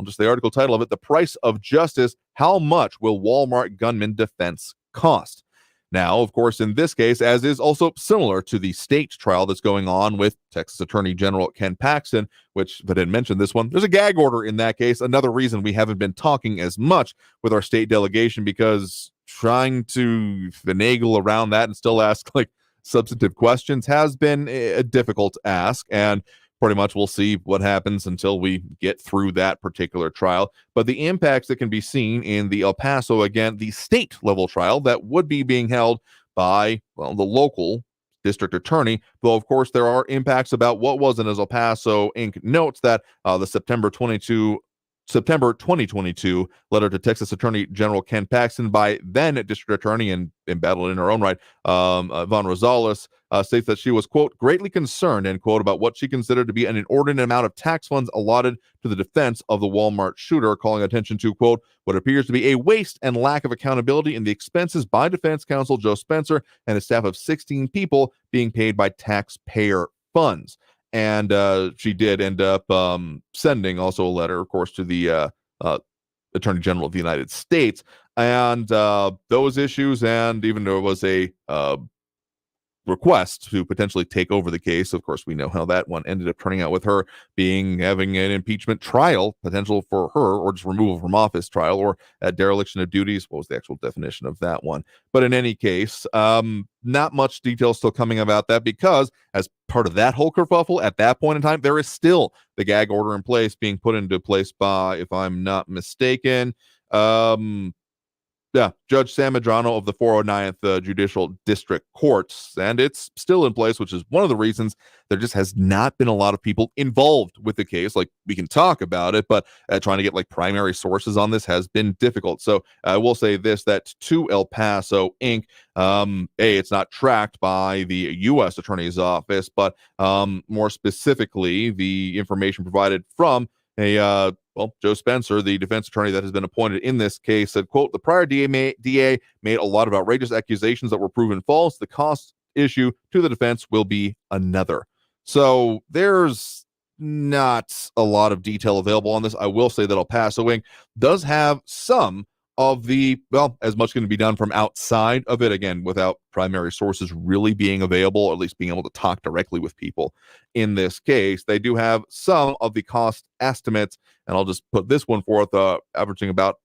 Just the article title of it, The Price of Justice, How Much Will Walmart Gunman Defense Cost? Now, of course, in this case, as is also similar to the state trial that's going on with Texas Attorney General Ken Paxton, which, if I didn't mention this one, there's a gag order in that case. Another reason we haven't been talking as much with our state delegation, because trying to finagle around that and still ask substantive questions has been a difficult ask, and pretty much we'll see what happens until we get through that particular trial. But the impacts that can be seen in the El Paso, again, the state level trial that would be being held by, the local district attorney, though of course there are impacts about what was in as El Paso Inc. notes that the September 2022 letter to Texas Attorney General Ken Paxton by then District Attorney and embattled in her own right, Von Rosales, states that she was, quote, greatly concerned, end quote, about what she considered to be an inordinate amount of tax funds allotted to the defense of the Walmart shooter, calling attention to, quote, what appears to be a waste and lack of accountability in the expenses by defense counsel Joe Spencer and a staff of 16 people being paid by taxpayer funds. And she did end up sending also a letter, of course, to the Attorney General of the United States. And those issues, and even there was a request to potentially take over the case. Of course, we know how that one ended up turning out with her having an impeachment trial potential for her, or just removal from office trial, or a dereliction of duties. What was the actual definition of that one? But in any case, not much detail still coming about that, because as part of that whole kerfuffle at that point in time, there is still the gag order in place, being put into place by, if I'm not mistaken, Judge Sam Medrano of the 409th Judicial District Courts, and it's still in place, which is one of the reasons there just has not been a lot of people involved with the case. We can talk about it, but trying to get primary sources on this has been difficult. So I will say this, that to El Paso Inc., it's not tracked by the U.S. Attorney's Office, but more specifically, the information provided from Joe Spencer, the defense attorney that has been appointed in this case, said, quote, the prior DA made a lot of outrageous accusations that were proven false. The cost issue to the defense will be another. So there's not a lot of detail available on this. I will say that El Paso Inc. does have some of as much can be done from outside of it, again, without primary sources really being available, or at least being able to talk directly with people. In this case, they do have some of the cost estimates, and I'll just put this one forth, averaging about,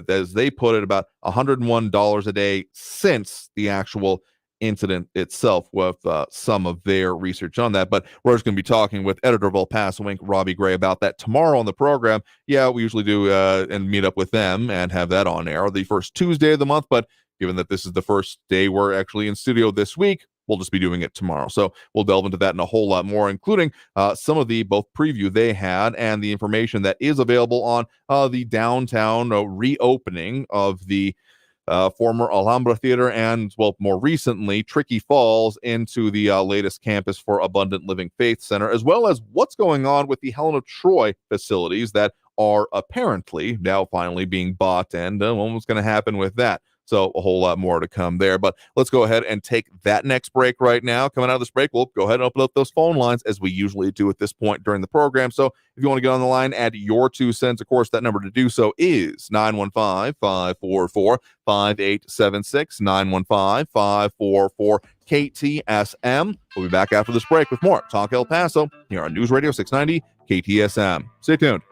as they put it, about $101 a day since the actual incident itself, with some of their research on that. But we're just going to be talking with editor of El Paso Inc., Robbie Gray, about that tomorrow on the program. Yeah, we usually do and meet up with them and have that on air the first Tuesday of the month, but given that this is the first day we're actually in studio this week, we'll just be doing it tomorrow. So we'll delve into that and a whole lot more, including some of the both preview they had and the information that is available on the downtown reopening of the former Alhambra Theater and, well, more recently, Tricky Falls into the latest campus for Abundant Living Faith Center, as well as what's going on with the Helen of Troy facilities that are apparently now finally being bought, and what's going to happen with that. So a whole lot more to come there. But let's go ahead and take that next break right now. Coming out of this break, we'll go ahead and open up those phone lines as we usually do at this point during the program. So if you want to get on the line, add your 2 cents. Of course, that number to do so is 915-544-5876, 915-544-KTSM. We'll be back after this break with more Talk El Paso here on News Radio 690 KTSM. Stay tuned.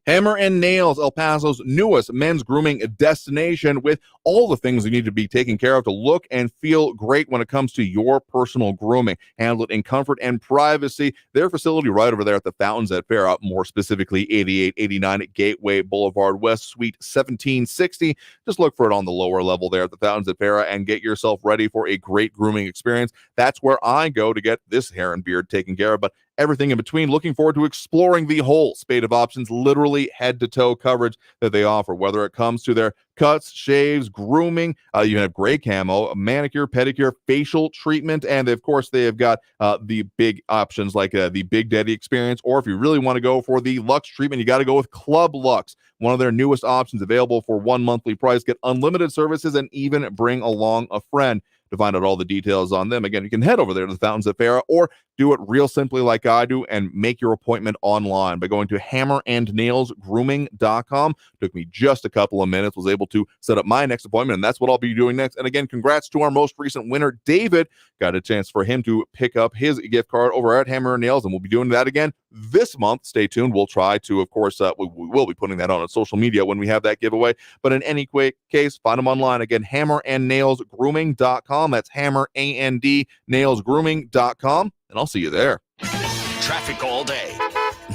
Hammer and Nails, El Paso's newest men's grooming destination, with all the things you need to be taken care of to look and feel great when it comes to your personal grooming. Handle it in comfort and privacy. Their facility right over there at the Fountains at Fair, more specifically 8889 at Gateway Boulevard West, Suite 1760. Just look for it on the lower level there at the Fountains at Fair and get yourself ready for a great grooming experience. That's where I go to get this hair and beard taken care of, but everything in between. Looking forward to exploring the whole spate of options, literally head-to-toe coverage that they offer, whether it comes to their cuts, shaves, grooming. You have gray camo, manicure, pedicure, facial treatment, and of course they have got the big options like the Big Daddy experience, or if you really want to go for the Lux treatment, you got to go with Club Lux, one of their newest options, available for one monthly price. Get unlimited services and even bring along a friend. To find out all the details on them, again, you can head over there to the Fountains at Farrah, or do it real simply like I do and make your appointment online by going to hammerandnailsgrooming.com. Took me just a couple of minutes, was able to set up my next appointment, and that's what I'll be doing next. And again, congrats to our most recent winner, David. Got a chance for him to pick up his gift card over at Hammer and Nails, and we'll be doing that again this month. Stay tuned. We'll try to, of course, we will be putting that on social media when we have that giveaway. But in any case, find them online. Again, hammerandnailsgrooming.com. That's hammer, A-N-D, nailsgrooming.com. And I'll see you there. Traffic all day.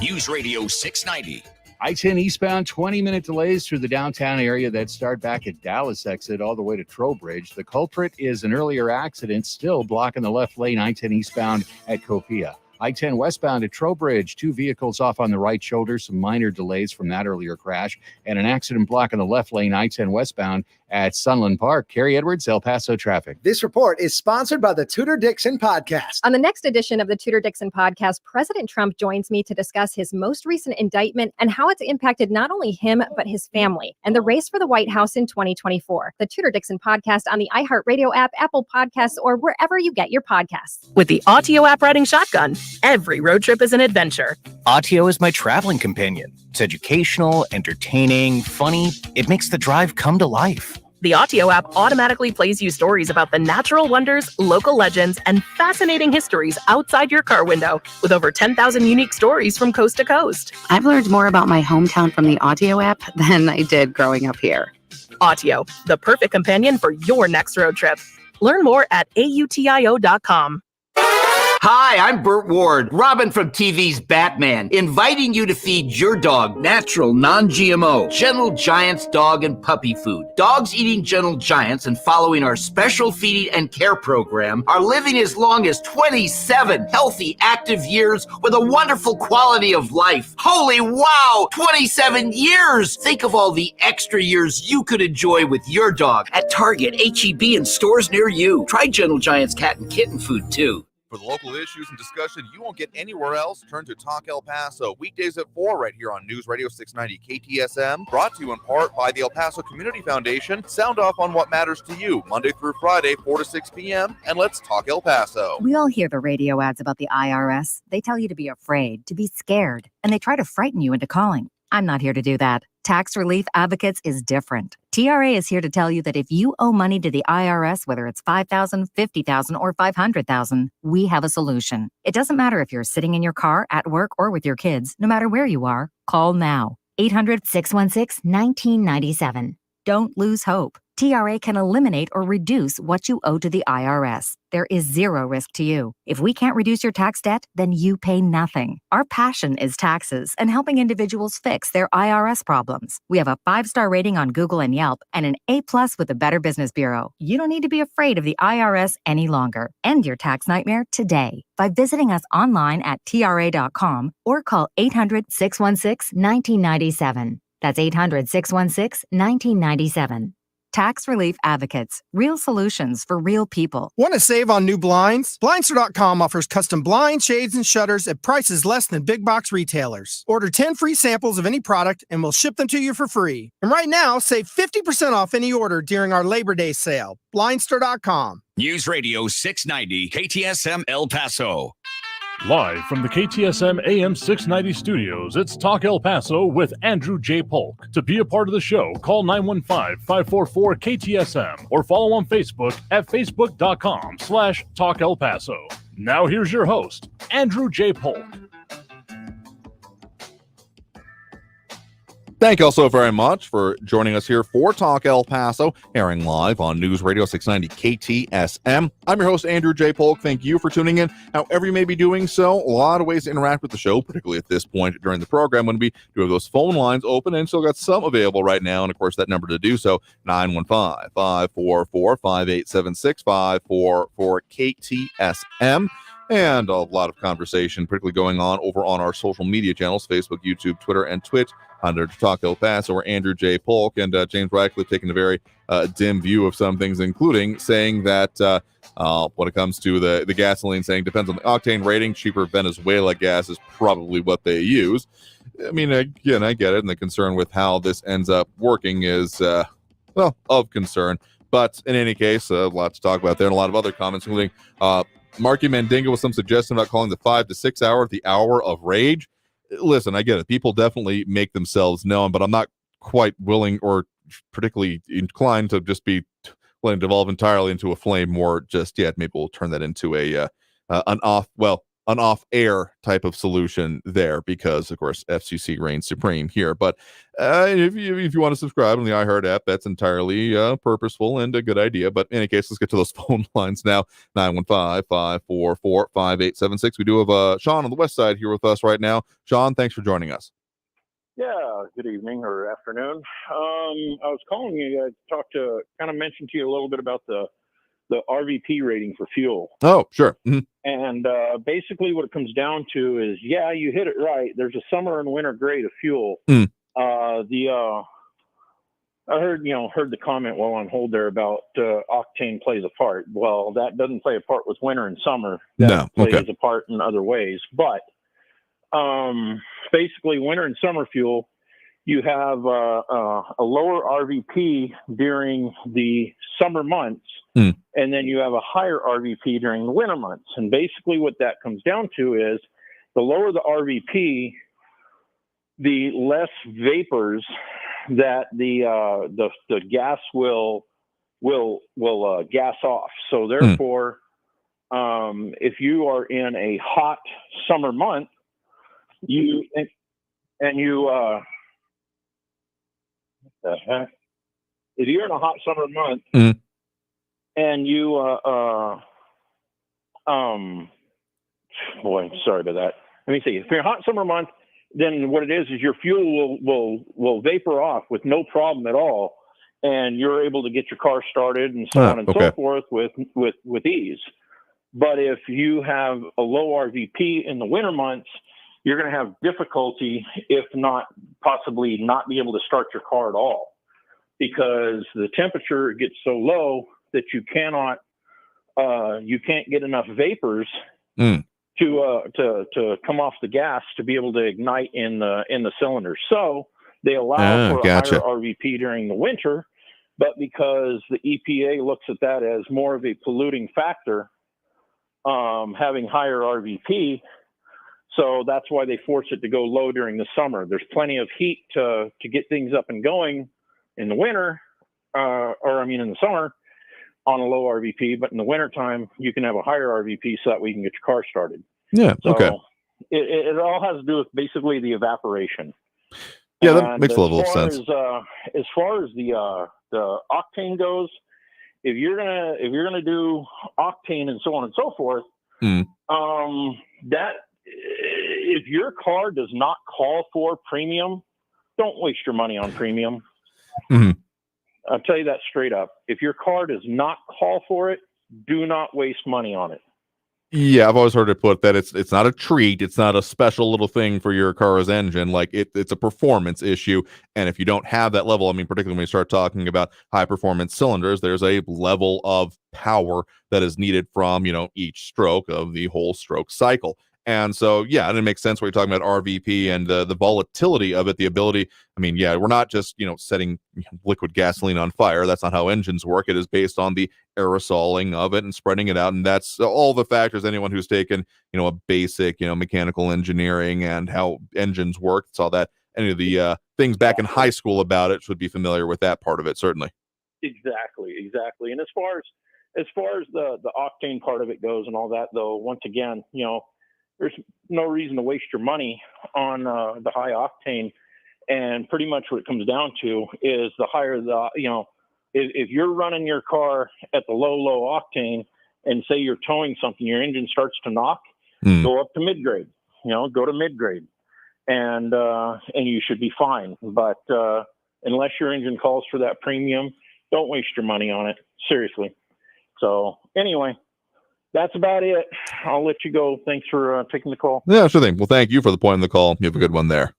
News Radio 690. I-10 eastbound, 20-minute delays through the downtown area that start back at Dallas exit all the way to Trowbridge. The culprit is an earlier accident still blocking the left lane, I-10 eastbound at Copia. I-10 westbound at Trowbridge, 2 vehicles off on the right shoulder, some minor delays from that earlier crash, and an accident blocking the left lane, I-10 westbound at Sunland Park. Carrie Edwards, El Paso traffic. This report is sponsored by the Tudor Dixon Podcast. On the next edition of the Tudor Dixon Podcast, President Trump joins me to discuss his most recent indictment and how it's impacted not only him, but his family and the race for the White House in 2024. The Tudor Dixon Podcast on the iHeartRadio app, Apple Podcasts, or wherever you get your podcasts. With the Audio app riding shotgun, every road trip is an adventure. Audio is my traveling companion. It's educational, entertaining, funny. It makes the drive come to life. The Audio app automatically plays you stories about the natural wonders, local legends, and fascinating histories outside your car window, with over 10,000 unique stories from coast to coast. I've learned more about my hometown from the Audio app than I did growing up here. Audio, the perfect companion for your next road trip. Learn more at AUTIO.com. Hi, I'm Burt Ward, Robin from TV's Batman, inviting you to feed your dog natural, non-GMO, Gentle Giants dog and puppy food. Dogs eating Gentle Giants and following our special feeding and care program are living as long as 27 healthy, active years with a wonderful quality of life. Holy wow, 27 years! Think of all the extra years you could enjoy with your dog at Target, H-E-B, and stores near you. Try Gentle Giants cat and kitten food, too. For the local issues and discussion you won't get anywhere else, turn to Talk El Paso. Weekdays at 4 right here on News Radio 690 KTSM. Brought to you in part by the El Paso Community Foundation. Sound off on what matters to you, Monday through Friday, 4 to 6 p.m. And let's talk El Paso. We all hear the radio ads about the IRS. They tell you to be afraid, to be scared, and they try to frighten you into calling. I'm not here to do that. Tax Relief Advocates is different. TRA is here to tell you that if you owe money to the IRS, whether it's $5,000, $50,000, or $500,000, we have a solution. It doesn't matter if you're sitting in your car, at work, or with your kids. No matter where you are, call now. 800-616-1997. Don't lose hope. TRA can eliminate or reduce what you owe to the IRS. There is zero risk to you. If we can't reduce your tax debt, then you pay nothing. Our passion is taxes and helping individuals fix their IRS problems. We have a 5-star rating on Google and Yelp and an A+ with the Better Business Bureau. You don't need to be afraid of the IRS any longer. End your tax nightmare today by visiting us online at TRA.com or call 800-616-1997. That's 800-616-1997. Tax Relief Advocates. Real solutions for real people. Want to save on new blinds? Blindster.com offers custom blinds, shades, and shutters at prices less than big box retailers. Order 10 free samples of any product and we'll ship them to you for free. And right now, save 50% off any order during our Labor Day sale. Blindster.com. News Radio 690 KTSM El Paso. Live from the KTSM AM 690 studios, it's Talk El Paso with Andrew J. Polk. To be a part of the show, call 915-544-KTSM or follow on Facebook at facebook.com/Talk El Paso. Now here's your host, Andrew J. Polk. Thank you all so very much for joining us here for Talk El Paso, airing live on News Radio 690 KTSM. I'm your host, Andrew J. Polk. Thank you for tuning in. However you may be doing so, a lot of ways to interact with the show, particularly at this point during the program when we do have those phone lines open and still got some available right now. And of course, that number to do so, 915-544-5876-544-KTSM. And a lot of conversation, particularly going on over on our social media channels, Facebook, YouTube, Twitter, and Twitch, under Talk El Paso or Andrew J. Polk. And James Radcliffe taking a very dim view of some things, including saying that when it comes to the gasoline, saying depends on the octane rating, cheaper Venezuela gas is probably what they use. I mean, again, I get it. And the concern with how this ends up working is, of concern. But in any case, a lot to talk about there and a lot of other comments, including Marky Mandingo with some suggestion about calling the 5 to 6 hour the hour of rage. Listen, I get it. People definitely make themselves known, but I'm not quite willing or particularly inclined to just be letting it devolve entirely into a flame war just yet. Maybe we'll turn that into an off-air type of solution there because, of course, FCC reigns supreme here. But if you want to subscribe on the iHeart app, that's entirely purposeful and a good idea. But in any case, let's get to those phone lines now. 915-544-5876. We do have Sean on the west side here with us right now. Sean, thanks for joining us. Yeah, good evening or afternoon. I was calling you guys to mention to you a little bit about the RVP rating for fuel. Oh, sure. Mm-hmm. And basically what it comes down to is, you hit it right. There's a summer and winter grade of fuel. I heard the comment while on hold there about octane plays a part. Well, that doesn't play a part with winter and summer. That plays a part in other ways. But basically winter and summer fuel, you have a lower RVP during the summer months, and then you have a higher RVP during the winter months. And basically what that comes down to is the lower the RVP, the less vapors that the gas will gas off. So therefore, if you are in a hot summer month, if you're in a hot summer month and you sorry about that. Let me see. If you're in a hot summer month, then what it is your fuel will vapor off with no problem at all, and you're able to get your car started and so on and so forth with ease. But if you have a low RVP in the winter months, you're going to have difficulty, if not possibly not be able to start your car at all, because the temperature gets so low that you can't get enough vapors to come off the gas to be able to ignite in the cylinder. So they allow for a higher RVP during the winter, but because the EPA looks at that as more of a polluting factor, having higher RVP, so that's why they force it to go low during the summer. There's plenty of heat to get things up and going in the winter, in the summer on a low RVP, but in the wintertime, you can have a higher RVP so that we can get your car started. Yeah, so okay. It all has to do with basically the evaporation. Yeah, that makes a level of sense. As far as the octane goes, if you're gonna do octane and so on and so forth, that if your car does not call for premium, don't waste your money on premium. I'll tell you that straight up. If your car does not call for it, do not waste money on it. Yeah, I've always heard it put that it's not a treat, it's not a special little thing for your car's engine. Like it's a performance issue, and if you don't have that level, I mean, particularly when you start talking about high performance cylinders, there's a level of power that is needed from each stroke of the whole stroke cycle. And so, yeah, and it makes sense what you're talking about RVP and the volatility of it, the ability. I mean, yeah, we're not just, setting liquid gasoline on fire. That's not how engines work. It is based on the aerosoling of it and spreading it out. And that's all the factors anyone who's taken, a basic, mechanical engineering and how engines work, saw that any of the things back in high school about it should be familiar with that part of it, certainly. Exactly. And as far as the octane part of it goes and all that, though, once again, there's no reason to waste your money on the high octane. And pretty much what it comes down to is the higher if you're running your car at the low octane and say you're towing something, your engine starts to knock, go up to mid-grade, go to mid-grade and you should be fine. But unless your engine calls for that premium, don't waste your money on it. Seriously. So anyway, that's about it. I'll let you go. Thanks for taking the call. Yeah, sure thing. Well, thank you for the point in the call. You have a good one there.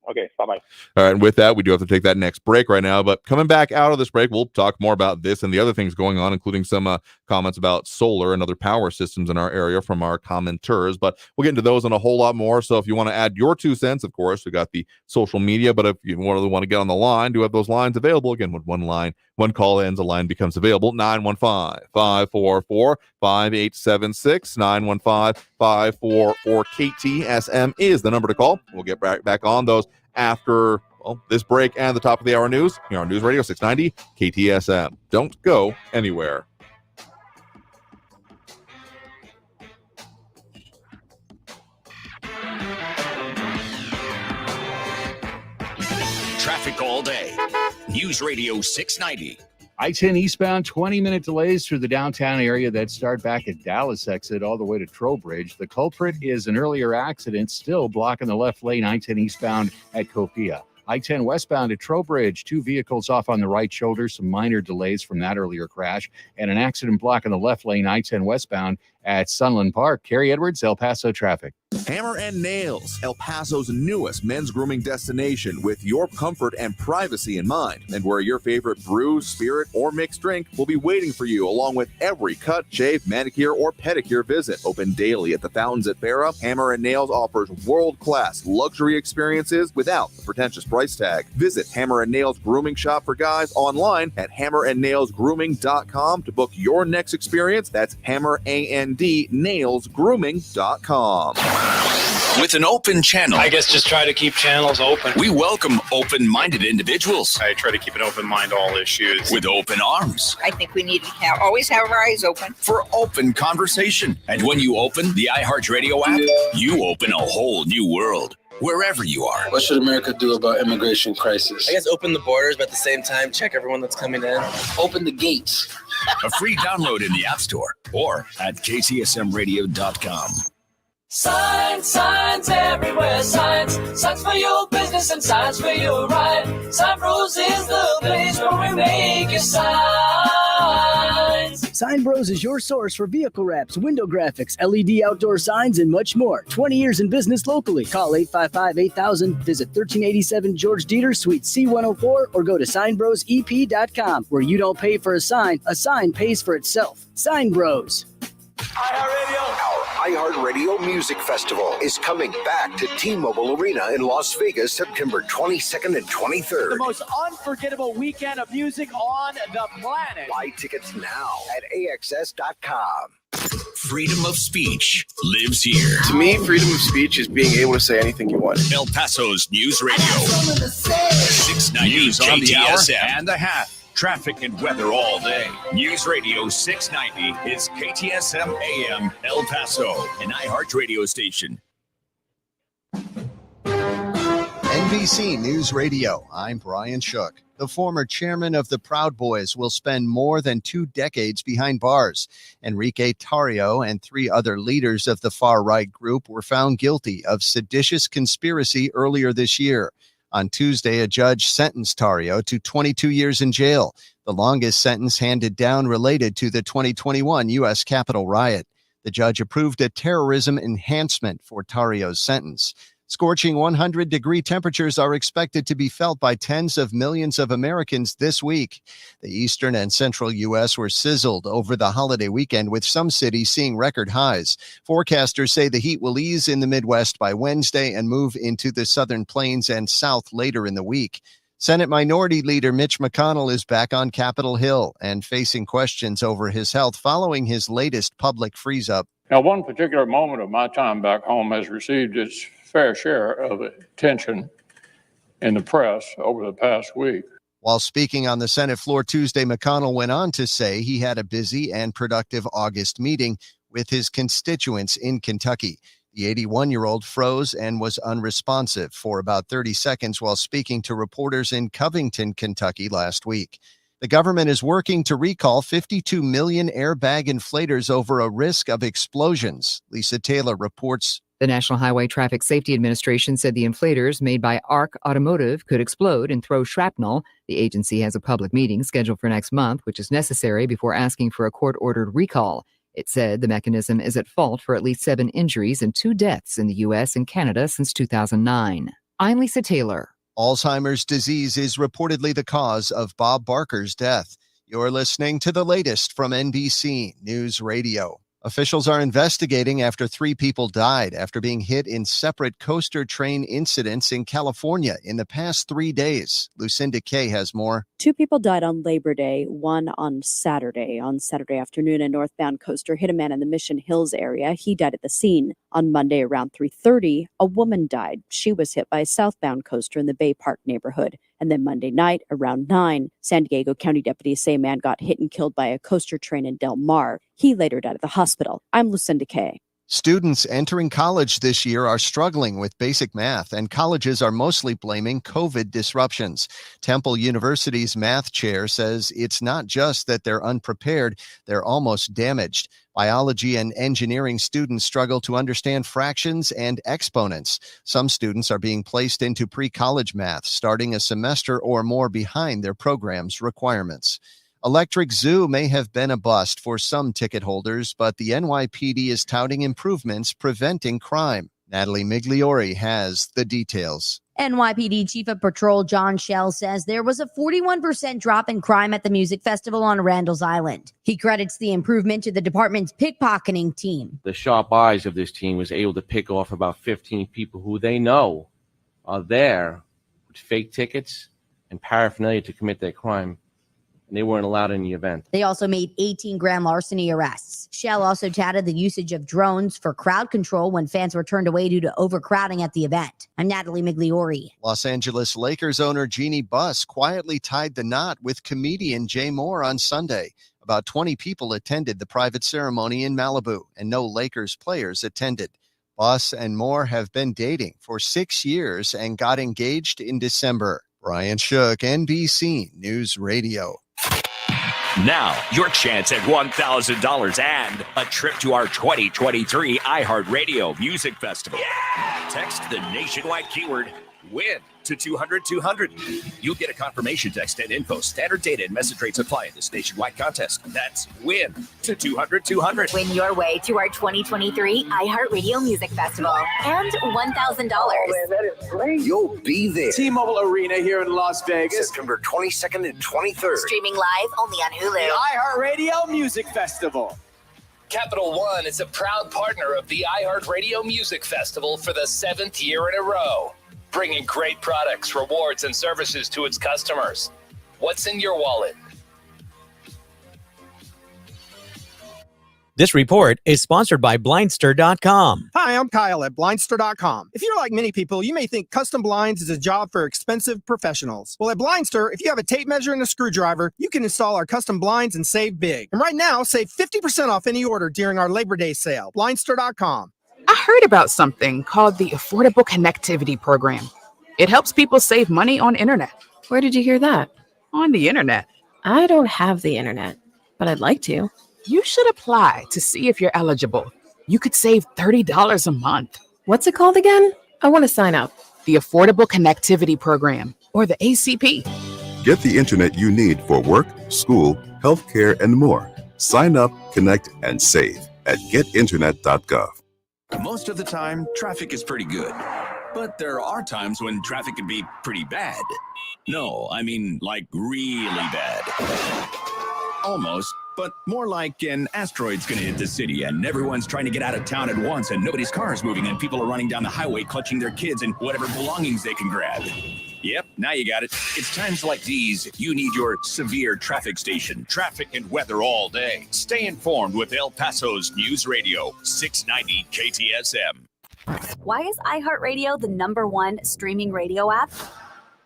Okay, bye-bye. All right, and with that, we do have to take that next break right now, but coming back out of this break, we'll talk more about this and the other things going on, including some comments about solar and other power systems in our area from our commenters, but we'll get into those and a whole lot more. So if you want to add your 2 cents, of course, we got the social media, but if you really want to get on the line, do have those lines available. Again, when one call ends, a line becomes available. 915-544-5876, 915-544-KTSM is the number to call. We'll get back on those after this break and the top of the hour news here on News Radio 690 KTSM. Don't go anywhere. Traffic all day. News Radio 690. I-10 eastbound, 20-minute delays through the downtown area that start back at Dallas exit all the way to Trowbridge. The culprit is an earlier accident still blocking the left lane, I-10 eastbound at Copia. I-10 westbound at Trowbridge, 2 vehicles off on the right shoulder, some minor delays from that earlier crash, and an accident blocking the left lane, I-10 westbound at Sunland Park. Kerry Edwards, El Paso traffic. Hammer and Nails, El Paso's newest men's grooming destination, with your comfort and privacy in mind, and where your favorite brew, spirit, or mixed drink will be waiting for you, along with every cut, shave, manicure, or pedicure visit. Open daily at the fountains at Farrah, Hammer and Nails offers world-class luxury experiences without the pretentious price tag. Visit Hammer and Nails Grooming Shop for Guys online at hammerandnailsgrooming.com to book your next experience. That's hammerandnailsgrooming.com. With an open channel, I guess just try to keep channels open. We welcome open-minded individuals. I try to keep an open mind to all issues. With open arms. I think we need to always have our eyes open. For open conversation. And when you open the iHeartRadio app, you open a whole new world. Wherever you are. What should America do about immigration crisis? I guess open the borders, but at the same time, check everyone that's coming in. Open the gates. A free download in the App Store or at ktsmradio.com. Signs everywhere, signs for your business and signs for your ride. Sign Bros is the place where we make your signs. Sign Bros is your source for vehicle wraps, window graphics, LED outdoor signs, and much more. 20 years in business locally. Call 855-8000, visit 1387 George Dieter, Suite C104, or go to signbrosep.com, where you don't pay for a sign pays for itself. Sign Bros. Our iHeartRadio Music Festival is coming back to T-Mobile Arena in Las Vegas, September 22nd and 23rd. The most unforgettable weekend of music on the planet. Buy tickets now at AXS.com. Freedom of speech lives here. To me, freedom of speech is being able to say anything you want. El Paso's News Radio. 690 News on the hour KTSM. and a half. Traffic and weather all day. News Radio 690 is KTSM AM El Paso, an iHeart radio station. NBC News Radio, I'm Brian Shook. The former chairman of the Proud Boys will spend more than 2 decades behind bars. Enrique Tarrio and 3 other leaders of the far-right group were found guilty of seditious conspiracy earlier this year. On Tuesday, a judge sentenced Tarrio to 22 years in jail, the longest sentence handed down related to the 2021 U.S. Capitol riot. The judge approved a terrorism enhancement for Tarrio's sentence. Scorching 100-degree temperatures are expected to be felt by tens of millions of Americans this week. The eastern and central U.S. were sizzled over the holiday weekend, with some cities seeing record highs. Forecasters say the heat will ease in the Midwest by Wednesday and move into the southern plains and south later in the week. Senate Minority Leader Mitch McConnell is back on Capitol Hill and facing questions over his health following his latest public freeze-up. Now, one particular moment of my time back home has received its fair share of attention in the press over the past week. While speaking on the Senate floor Tuesday, McConnell went on to say he had a busy and productive August meeting with his constituents in Kentucky. The 81-year-old froze and was unresponsive for about 30 seconds while speaking to reporters in Covington, Kentucky last week. The government is working to recall 52 million airbag inflators over a risk of explosions. Lisa Taylor reports. The National Highway Traffic Safety Administration said the inflators made by ARC Automotive could explode and throw shrapnel. The agency has a public meeting scheduled for next month, which is necessary before asking for a court-ordered recall. It said the mechanism is at fault for at least 7 injuries and 2 deaths in the U.S. and Canada since 2009. I'm Lisa Taylor. Alzheimer's disease is reportedly the cause of Bob Barker's death. You're listening to the latest from NBC News Radio. Officials are investigating after 3 people died after being hit in separate coaster train incidents in California in the past 3 days. Lucinda Kay has more. 2 people died on Labor Day, one on Saturday. On Saturday afternoon, a northbound coaster hit a man in the Mission Hills area. He died at the scene. On Monday around 3:30, a woman died. She was hit by a southbound coaster in the Bay Park neighborhood. And then Monday night around 9, San Diego County deputies say a man got hit and killed by a coaster train in Del Mar. He later died at the hospital. I'm Lucinda Kay. Students entering college this year are struggling with basic math, and colleges are mostly blaming COVID disruptions. Temple University's math chair says it's not just that they're unprepared, they're almost damaged. Biology and engineering students struggle to understand fractions and exponents. Some students are being placed into pre-college math, starting a semester or more behind their program's requirements. Electric Zoo may have been a bust for some ticket holders, but the NYPD is touting improvements preventing crime. Natalie Migliori has the details. NYPD Chief of Patrol John Schell says there was a 41% drop in crime at the music festival on Randall's Island. He credits the improvement to the department's pickpocketing team. The sharp eyes of this team was able to pick off about 15 people who they know are there with fake tickets and paraphernalia to commit their crime. And they weren't allowed in the event. They also made 18 grand larceny arrests. Shell also touted the usage of drones for crowd control when fans were turned away due to overcrowding at the event. I'm Natalie Migliori. Los Angeles Lakers owner Jeannie Buss quietly tied the knot with comedian Jay Moore on Sunday. About 20 people attended the private ceremony in Malibu, and no Lakers players attended. Buss and Moore have been dating for 6 years and got engaged in December. Brian Shook, NBC News Radio. Now, your chance at $1,000 and a trip to our 2023 iHeartRadio Music Festival. Yeah! Text the nationwide keyword WIN to 200-200. You'll get a confirmation text and info. Standard data and message rates apply in this nationwide contest. That's WIN to 200-200. Win your way to our 2023 iHeartRadio Music Festival and $1,000. Oh, man, that is great. You'll be there. T-Mobile Arena here in Las Vegas. September 22nd and 23rd. Streaming live only on Hulu. The iHeartRadio Music Festival. Capital One is a proud partner of the iHeartRadio Music Festival for the 7th year in a row, bringing great products, rewards, and services to its customers. What's in your wallet? This report is sponsored by Blindster.com. Hi, I'm Kyle at Blindster.com. If you're like many people, you may think custom blinds is a job for expensive professionals. Well, at Blindster, if you have a tape measure and a screwdriver, you can install our custom blinds and save big. And right now, save 50% off any order during our Labor Day sale. Blindster.com. I heard about something called the Affordable Connectivity Program. It helps people save money on internet. Where did you hear that? On the internet. I don't have the internet, but I'd like to. You should apply to see if you're eligible. You could save $30 a month. What's it called again? I want to sign up. The Affordable Connectivity Program, or the ACP. Get the internet you need for work, school, healthcare, and more. Sign up, connect, and save at getinternet.gov. Most of the time, traffic is pretty good. But there are times when traffic can be pretty bad. No, I mean like really bad. Almost, but more like an asteroid's gonna hit the city and everyone's trying to get out of town at once and nobody's car is moving and people are running down the highway clutching their kids and whatever belongings they can grab. Yep, now you got it. It's times like these you need your severe traffic station. Traffic and weather all day. Stay informed with El Paso's News Radio, 690 KTSM. Why is iHeartRadio the #1 streaming radio app?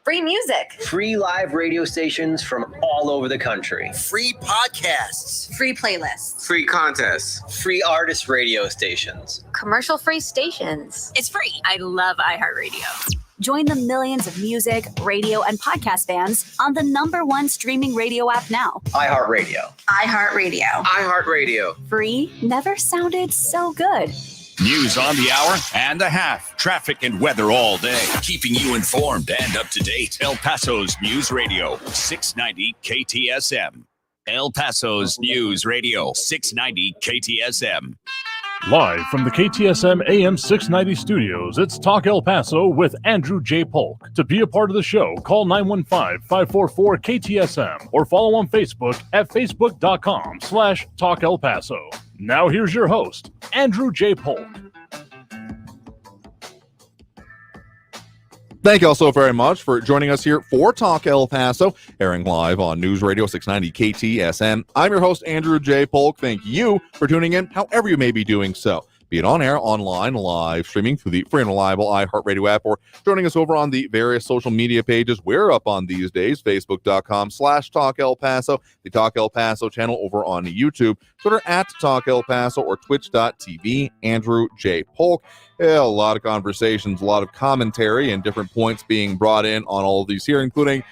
Free music. Free live radio stations from all over the country. Free podcasts. Free playlists. Free contests. Free artist radio stations. Commercial-free stations. It's free. I love iHeartRadio. Join the millions of music, radio, and podcast fans on the #1 streaming radio app now. iHeartRadio. iHeartRadio. iHeartRadio. Free never sounded so good. News on the hour and a half. Traffic and weather all day. Keeping you informed and up to date. El Paso's News Radio, 690 KTSM. El Paso's News Radio, 690 KTSM. Live from the KTSM AM 690 studios, it's Talk El Paso with Andrew J. Polk. To be a part of the show, call 915-544-KTSM or follow on Facebook at facebook.com/Talk El Paso. Now here's your host, Andrew J. Polk. Thank you all so very much for joining us here for Talk El Paso, airing live on News Radio 690 KTSM. I'm your host, Andrew J. Polk. Thank you for tuning in, however you may be doing so. Be it on air, online, live, streaming through the free and reliable iHeartRadio app, or joining us over on the various social media pages we're up on these days, facebook.com/Talk El Paso, the Talk El Paso channel over on YouTube, Twitter at Talk El Paso, or twitch.tv, Andrew J. Polk. Yeah, a lot of conversations, a lot of commentary, and different points being brought in on all of these here, including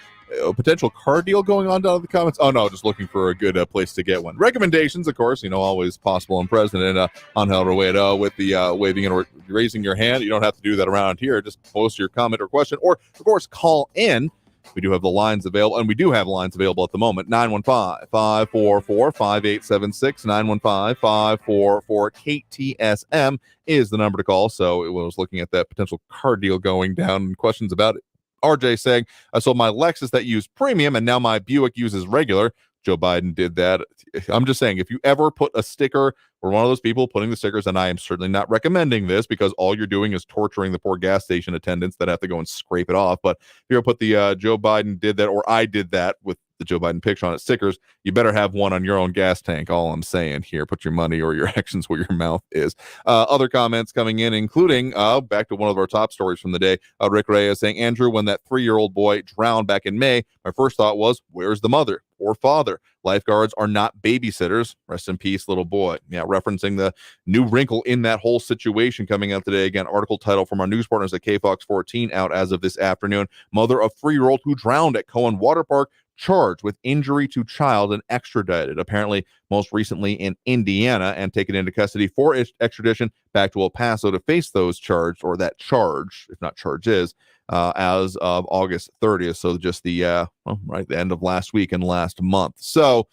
a potential car deal going on down in the comments. Oh, no, just looking for a good place to get one. Recommendations, of course, always possible and present. And Angel Rueda with the waving and raising your hand. You don't have to do that around here. Just post your comment or question, or, of course, call in. We do have the lines available, and we do have lines available at the moment. 915-544-5876, 915-544-KTSM is the number to call. So I was looking at that potential car deal going down and questions about it. RJ saying, I sold my Lexus that used premium and now my Buick uses regular. Joe Biden did that. I'm just saying, if you ever put a sticker or one of those people putting the stickers, and I am certainly not recommending this because all you're doing is torturing the poor gas station attendants that have to go and scrape it off. But if you ever put the Joe Biden did that, or I did that with the Joe Biden picture on it stickers, you better have one on your own gas tank. All I'm saying here, put your money or your actions where your mouth is. Other comments coming in, including back to one of our top stories from the day. Rick Reyes saying, Andrew, when that 3-year-old boy drowned back in May, my first thought was, where's the mother or father? Lifeguards are not babysitters. Rest in peace, little boy. Yeah, referencing the new wrinkle in that whole situation coming out today. Again, article title from our news partners at KFOX 14 out as of this afternoon. Mother of 3-year-old who drowned at Cohen Water Park charged with injury to child and extradited, apparently most recently in Indiana, and taken into custody for extradition back to El Paso to face those charged, or that charge, if not charges, as of August 30th. So just the the end of last week and last month. So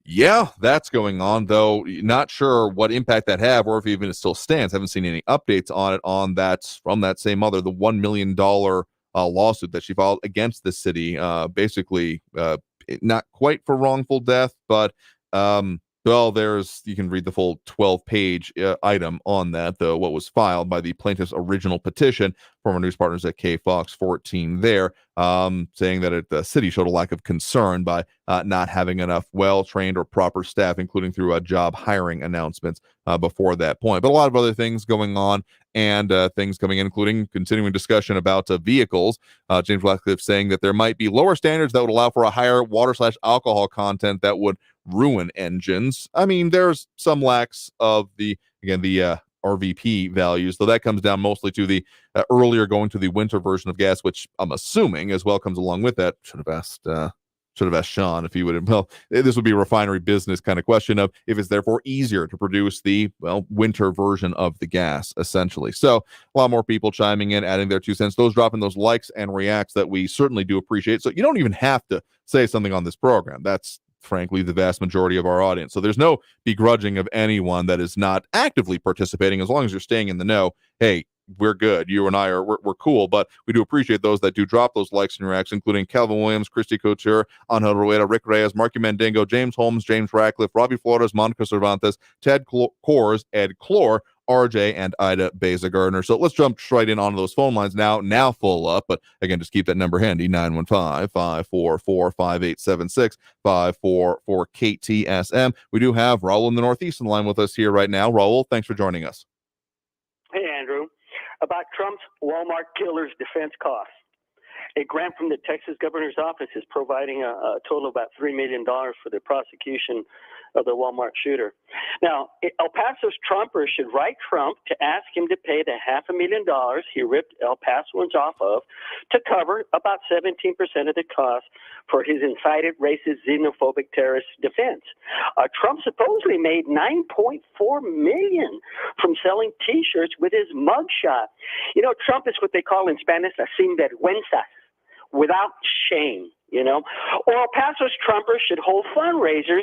yeah, that's going on, though not sure what impact that have, or if even it still stands. Haven't seen any updates on it on that from that same mother. The $1 million lawsuit that she filed against the city, basically not quite for wrongful death, but Well, you can read the full 12-page item on that, what was filed by the plaintiff's original petition. Former news partners at KFOX 14 there, saying that the city showed a lack of concern by not having enough well-trained or proper staff, including through job hiring announcements before that point. But a lot of other things going on and things coming in, including continuing discussion about vehicles. James Ratcliffe saying that there might be lower standards that would allow for a higher water/alcohol content that would ruin engines. I mean, there's some lacks of the RVP values, though that comes down mostly to the earlier going to the winter version of gas, which I'm assuming as well comes along with that. Should have asked Sean if he would. Well, this would be a refinery business kind of question of if it's therefore easier to produce the winter version of the gas, essentially. So a lot more people chiming in, adding their 2 cents. Those dropping those likes and reacts that we certainly do appreciate. So you don't even have to say something on this program. That's frankly the vast majority of our audience. So there's no begrudging of anyone that is not actively participating, as long as you're staying in the know. Hey, we're good. You and I we're cool, but we do appreciate those that do drop those likes and reacts, including Calvin Williams, Christy Couture, Angel Rueda, Rick Reyes, Marky Mandingo, James Holmes, James Ratcliffe, Robbie Flores, Monica Cervantes, Ted Kors, Ed Clore, RJ, and Ida Beza Gardner. So let's jump right in onto those phone lines now full up. But again, just keep that number handy, 915-544-5876, 544-KTSM. We do have Raul in the Northeast on the line with us here right now. Raul, thanks for joining us. Hey, Andrew. About Trump's Walmart killers defense costs. A grant from the Texas governor's office is providing a total of about $3 million for the prosecution of the Walmart shooter. Now, El Paso's Trumpers should write Trump to ask him to pay the $500,000 he ripped El Pasoans off of to cover about 17% of the cost for his incited racist, xenophobic terrorist defense. Trump supposedly made $9.4 million from selling T-shirts with his mugshot. You know, Trump is what they call in Spanish a sinvergüenza, without shame. You know, or El Paso's Trumpers should hold fundraisers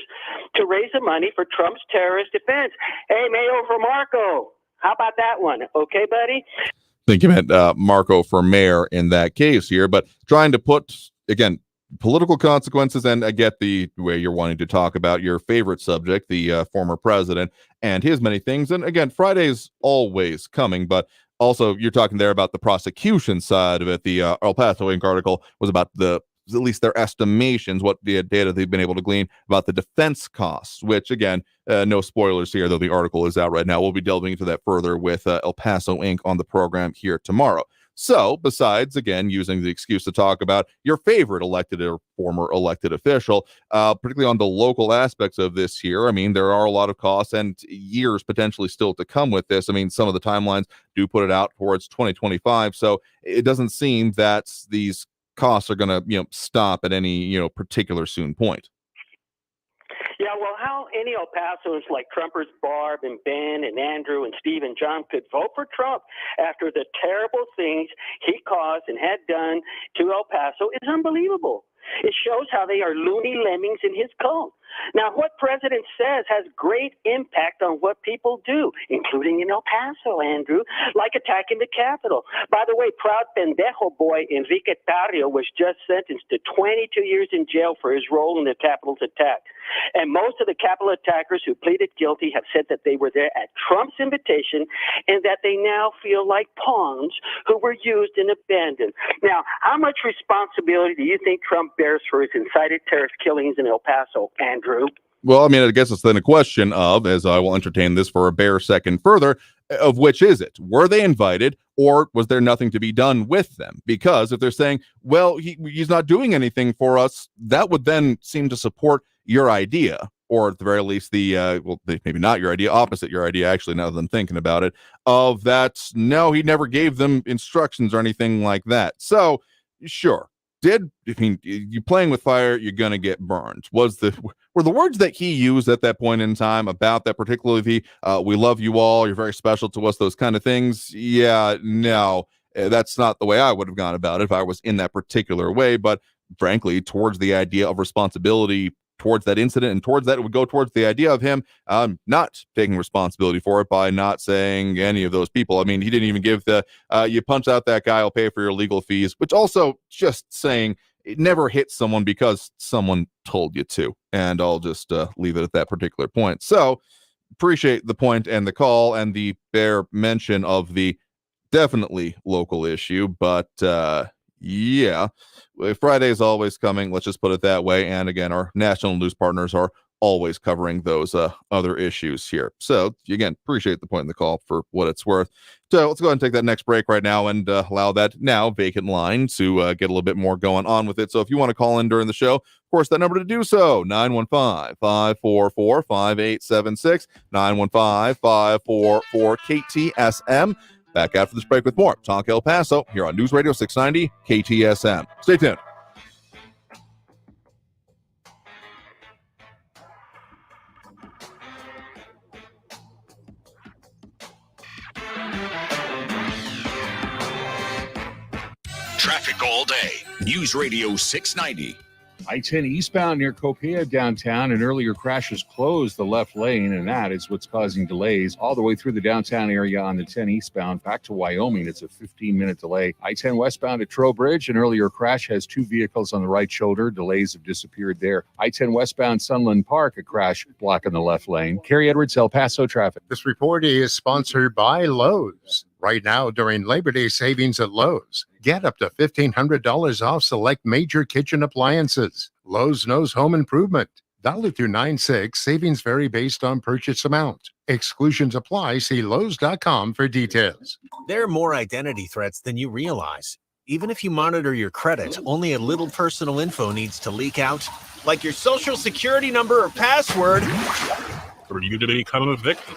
to raise the money for Trump's terrorist defense. Hey, Mayo for Marco. How about that one? Okay, buddy? I think you meant Marco for mayor in that case here, but trying to put, again, political consequences, and I get the way you're wanting to talk about your favorite subject, the former president, and his many things. And again, Friday's always coming, but also you're talking there about the prosecution side of it. The El Paso Inc. article was about at least their estimations, what the data they've been able to glean about the defense costs, which again, no spoilers here, though the article is out right now. We'll be delving into that further with El Paso Inc. on the program here tomorrow. So besides, again, using the excuse to talk about your favorite elected or former elected official, particularly on the local aspects of this here, I mean, there are a lot of costs and years potentially still to come with this. I mean, some of the timelines do put it out towards 2025. So it doesn't seem that these costs are going to, stop at any, particular soon point. Yeah, well, how any El Pasoans like Trumpers Barb and Ben and Andrew and Steve and John could vote for Trump after the terrible things he caused and had done to El Paso is unbelievable. It shows how they are loony lemmings in his cult. Now, what president says has great impact on what people do, including in El Paso, Andrew, like attacking the Capitol. By the way, proud pendejo boy Enrique Tarrio was just sentenced to 22 years in jail for his role in the Capitol's attack. And most of the Capitol attackers who pleaded guilty have said that they were there at Trump's invitation and that they now feel like pawns who were used and abandoned. Now, how much responsibility do you think Trump bears for his incited terrorist killings in El Paso, Andrew? Well, I mean, I guess it's then a question of, as I will entertain this for a bare second further, of which is it? Were they invited, or was there nothing to be done with them? Because if they're saying, well, he's not doing anything for us, that would then seem to support your idea, or at the very least maybe not your idea, opposite your idea, actually, now that I'm thinking about it, of that, no, he never gave them instructions or anything like that. So, sure. You playing with fire, you're going to get burned. Were the words that he used at that point in time about that, particularly we love you all, you're very special to us, those kind of things? Yeah, no, that's not the way I would have gone about it if I was in that particular way. But frankly, towards the idea of responsibility towards that incident and towards that, it would go towards the idea of him not taking responsibility for it by not saying any of those people. I mean, he didn't even give you punch out that guy, I'll pay for your legal fees, which also just saying it never hits someone because someone told you to. And I'll just leave it at that particular point. So appreciate the point and the call and the bare mention of the definitely local issue. But yeah, Friday is always coming. Let's just put it that way. And again, our national news partners are always covering those other issues here. So again, appreciate the point in the call for what it's worth. So let's go ahead and take that next break right now and allow that now vacant line to get a little bit more going on with it. So if you want to call in during the show, of course, that number to do so, 915-544-5876, 915-544-KTSM. Back after this break with more Talk El Paso here on News Radio 690 KTSM. Stay tuned. Traffic all day. News Radio 690. I-10 eastbound near Copia downtown. An earlier crash has closed the left lane, and that is what's causing delays all the way through the downtown area on the 10 eastbound back to Wyoming. It's a 15-minute delay. I-10 westbound at Trowbridge. An earlier crash has two vehicles on the right shoulder. Delays have disappeared there. I-10 westbound Sunland Park, a crash blocking the left lane. Kerry Edwards, El Paso traffic. This report is sponsored by Lowe's. Right now, during Labor Day savings at Lowe's, get up to $1,500 off select major kitchen appliances. Lowe's knows home improvement. $2.96. Savings vary based on purchase amount. Exclusions apply. See Lowe's.com for details. There are more identity threats than you realize. Even if you monitor your credit, only a little personal info needs to leak out, like your social security number or password, for you to become a victim.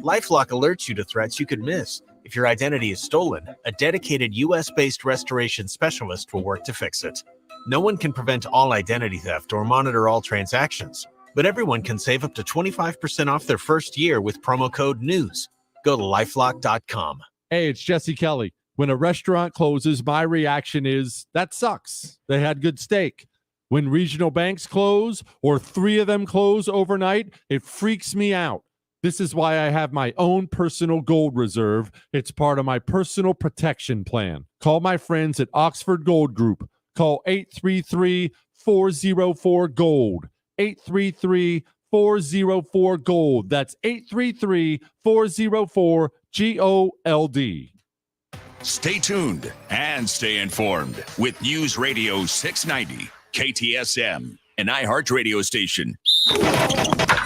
LifeLock alerts you to threats you could miss. If your identity is stolen, a dedicated U.S.-based restoration specialist will work to fix it. No one can prevent all identity theft or monitor all transactions, but everyone can save up to 25% off their first year with promo code NEWS. Go to LifeLock.com. Hey, it's Jesse Kelly. When a restaurant closes, my reaction is, that sucks. They had good steak. When regional banks close, or 3 of them close overnight, it freaks me out. This is why I have my own personal gold reserve. It's part of my personal protection plan. Call my friends at Oxford Gold Group. Call 833-404-GOLD. 833-404-GOLD. That's 833-404-GOLD. Stay tuned and stay informed with News Radio 690, KTSM, an iHeart radio station.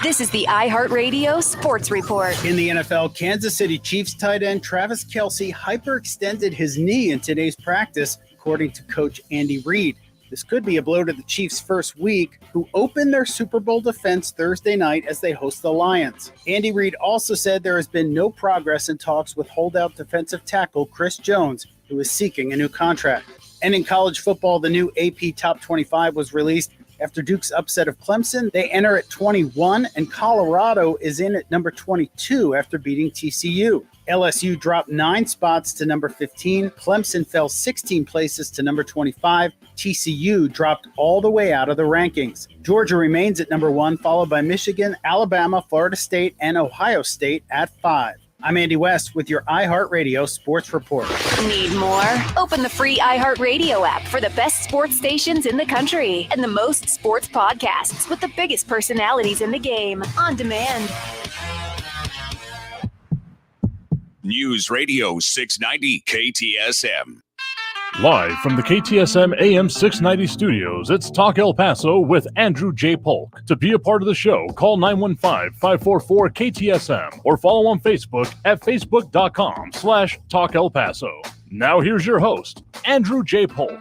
This is the iHeartRadio Sports Report. In the NFL, Kansas City Chiefs tight end Travis Kelce hyperextended his knee in today's practice, according to coach Andy Reid. This could be a blow to the Chiefs' first week, who opened their Super Bowl defense Thursday night as they host the Lions. Andy Reid also said there has been no progress in talks with holdout defensive tackle Chris Jones, who is seeking a new contract. And in college football, the new AP Top 25 was released. After Duke's upset of Clemson, they enter at 21, and Colorado is in at number 22 after beating TCU. LSU dropped 9 spots to number 15. Clemson fell 16 places to number 25. TCU dropped all the way out of the rankings. Georgia remains at number 1, followed by Michigan, Alabama, Florida State, and Ohio State at 5. I'm Andy West with your iHeartRadio Sports Report. Need more? Open the free iHeartRadio app for the best sports stations in the country and the most sports podcasts with the biggest personalities in the game on demand. News Radio 690 KTSM. Live from the KTSM AM 690 studios, it's Talk El Paso with Andrew J. Polk. To be a part of the show, call 915-544-KTSM or follow on Facebook at facebook.com/Talk El Paso. Now here's your host, Andrew J. Polk.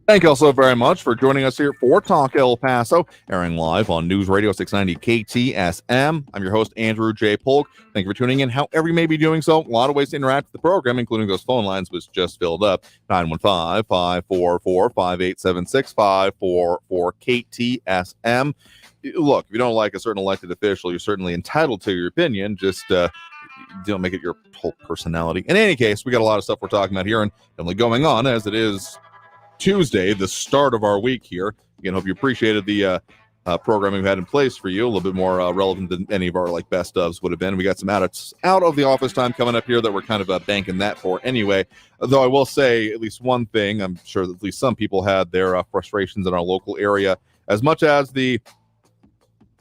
Thank you all so very much for joining us here for Talk El Paso, airing live on News Radio 690 KTSM. I'm your host, Andrew J. Polk. Thank you for tuning in, however you may be doing so. A lot of ways to interact with the program, including those phone lines, which just filled up. 915-544-5876, 544-KTSM. Look, if you don't like a certain elected official, you're certainly entitled to your opinion. Just don't make it your whole personality. In any case, we got a lot of stuff we're talking about here and definitely going on, as it is Tuesday, the start of our week here. Again, hope you appreciated the programming we had in place for you, a little bit more relevant than any of our like best ofs would have been. We got some out of the office time coming up here that we're kind of banking that for anyway. Though I will say at least one thing, I'm sure that at least some people had their frustrations in our local area, as much as the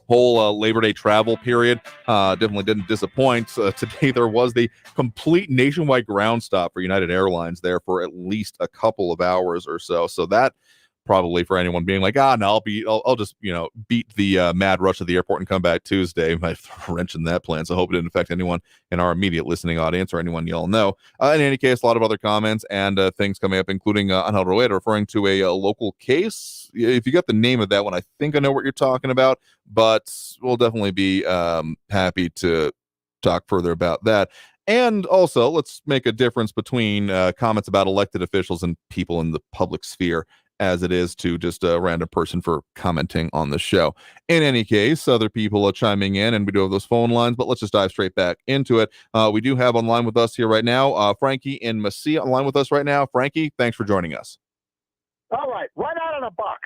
whole Labor Day travel period definitely didn't disappoint. Today there was the complete nationwide ground stop for United Airlines there for at least a couple of hours or so. So that probably for anyone being like, no, I'll just beat the mad rush of the airport and come back Tuesday, might throw a wrench in that plan. So I hope it didn't affect anyone in our immediate listening audience or anyone y'all know. In any case, a lot of other comments and things coming up, including Angel Rueda referring to a local case. If you got the name of that one, I think I know what you're talking about, but we'll definitely be happy to talk further about that. And also, let's make a difference between comments about elected officials and people in the public sphere, as it is to just a random person for commenting on the show. In any case, other people are chiming in, and we do have those phone lines, but let's just dive straight back into it. We do have online with us here right now, Frankie in Mesilla online with us right now. Frankie, thanks for joining us. All right, right out of the box.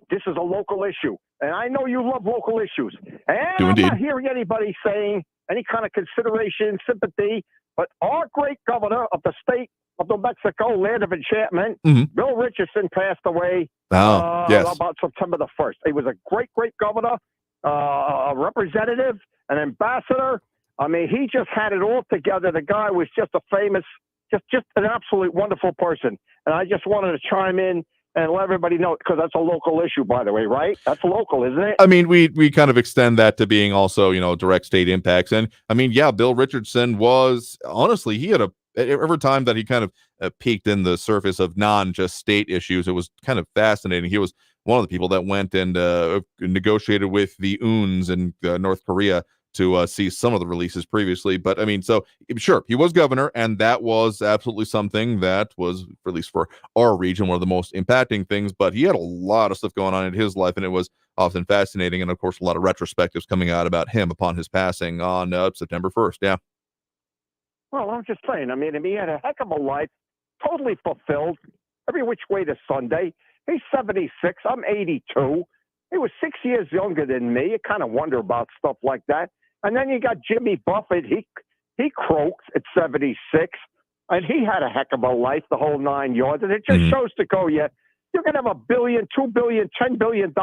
This is a local issue, and I know you love local issues. And I'm not hearing anybody saying any kind of consideration, sympathy, but our great governor of the state of New Mexico, land of enchantment, Bill Richardson passed away about September the 1st. He was a great, great governor, a representative, an ambassador. I mean, he just had it all together. The guy was just a famous, just an absolute wonderful person. And I just wanted to chime in and let everybody know, because that's a local issue, by the way, right? That's local, isn't it? I mean, we kind of extend that to being also, direct state impacts. And I mean, yeah, Bill Richardson was, honestly, he had every time that he kind of peeked in the surface of just state issues, it was kind of fascinating. He was one of the people that went and negotiated with the UNs in North Korea to see some of the releases previously. But I mean, so sure, he was governor, and that was absolutely something that was, at least for our region, one of the most impacting things. But he had a lot of stuff going on in his life, and it was often fascinating. And of course, a lot of retrospectives coming out about him upon his passing on September 1st. Yeah. Well, I'm just saying, I mean, he had a heck of a life, totally fulfilled, every which way to Sunday. He's 76. I'm 82. He was 6 years younger than me. You kind of wonder about stuff like that. And then you got Jimmy Buffett. He croaks at 76, and he had a heck of a life, the whole 9 yards. And it just shows to go, you're going to have $1 billion, $2 billion, $10 billion.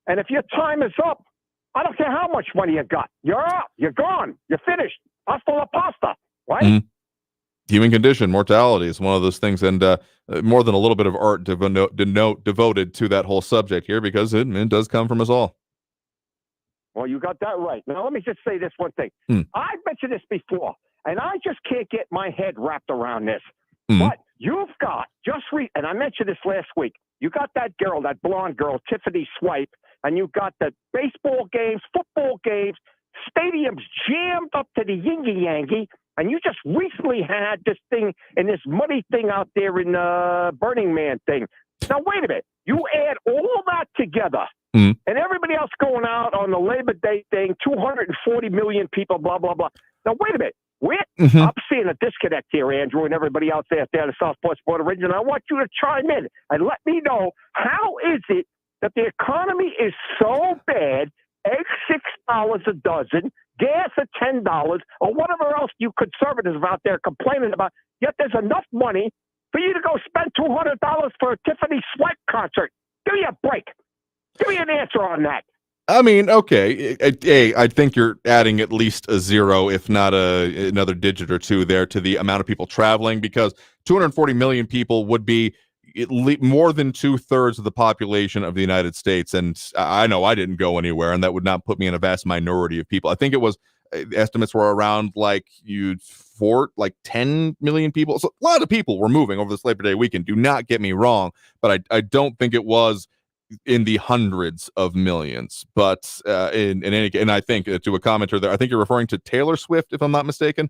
And if your time is up, I don't care how much money you got. You're out. You're gone. You're finished. Hasta la pasta. Right? Human condition, mortality is one of those things, and more than a little bit of art devoted to that whole subject here, because it does come from us all. Well, you got that right. Now, let me just say this one thing. I've mentioned this before, and I just can't get my head wrapped around this. But you've got, and I mentioned this last week, you got that girl, that blonde girl, Tiffany Swipe, and you got the baseball games, football games, stadiums jammed up to the yin-yangy. And you just recently had this thing and this money thing out there in Burning Man thing. Now, wait a minute. You add all that together, and everybody else going out on the Labor Day thing, 240 million people, blah, blah, blah. Now, wait a minute. I'm seeing a disconnect here, Andrew, and everybody else there at the Southwest Border region. I want you to chime in and let me know, how is it that the economy is so bad, eggs $6 a dozen, gas at $10, or whatever else you conservatives out there complaining about, yet there's enough money for you to go spend $200 for a Tiffany Swipe concert? Give me a break. Give me an answer on that. I mean, okay, I think you're adding at least a zero, if not another digit or two there to the amount of people traveling, because 240 million people would be more than 2/3 of the population of the United States. And I know I didn't go anywhere, and that would not put me in a vast minority of people. I think it was, estimates were around 10 million people. So a lot of people were moving over this Labor Day weekend. Do not get me wrong, but I don't think it was in the hundreds of millions. But in any case, and I think to a commenter there, I think you're referring to Taylor Swift, if I'm not mistaken.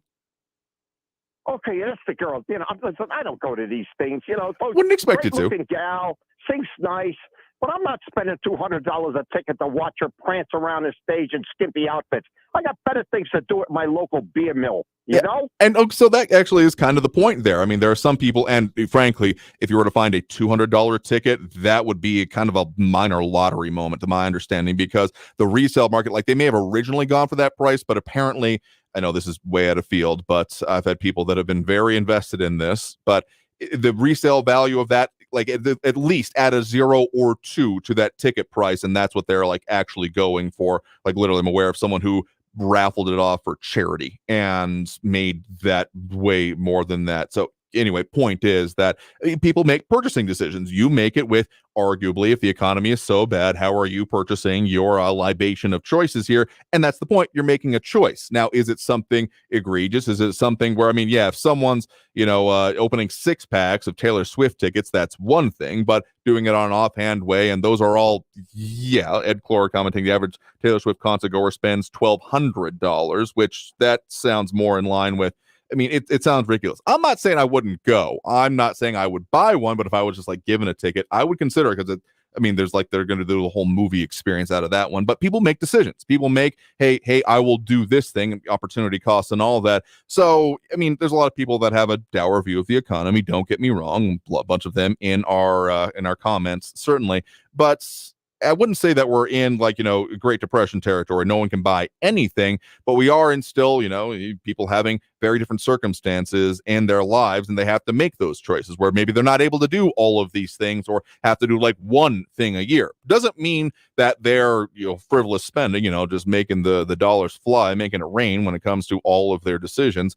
Okay, that's the girl. I don't go to these things. Wouldn't expect you to. Gal, sings nice. but I'm not spending $200 a ticket to watch her prance around the stage in skimpy outfits. I got better things to do at my local beer mill, you know? And so that actually is kind of the point there. I mean, there are some people, and frankly, if you were to find a $200 ticket, that would be kind of a minor lottery moment, to my understanding, because the resale market, like they may have originally gone for that price, but apparently, I know this is way out of field, but I've had people that have been very invested in this, but the resale value of that, like at least add a 0 or 2 to that ticket price, and that's what they're like actually going for. Like literally, I'm aware of someone who raffled it off for charity and made that way more than that. So anyway, point is that people make purchasing decisions. You make it with, arguably, if the economy is so bad, how are you purchasing your libation of choices here? And that's the point. You're making a choice. Now, is it something egregious? Is it something where, I mean, yeah, if someone's, opening 6 packs of Taylor Swift tickets, that's one thing, but doing it on an offhand way, and those are all, Ed Clore commenting, the average Taylor Swift concert goer spends $1,200, which that sounds more in line with, I mean, it sounds ridiculous. I'm not saying I wouldn't go. I'm not saying I would buy one, but if I was just like given a ticket, I would consider it, because there's like they're going to do the whole movie experience out of that one. But people make decisions. People make, hey, I will do this thing, opportunity costs and all that. So, I mean, there's a lot of people that have a dour view of the economy. Don't get me wrong. A bunch of them in our comments, certainly. But I wouldn't say that we're in Great Depression territory. No one can buy anything, but we are in still, people having very different circumstances in their lives, and they have to make those choices where maybe they're not able to do all of these things or have to do like one thing a year. Doesn't mean that they're, frivolous spending, just making the dollars fly, making it rain when it comes to all of their decisions.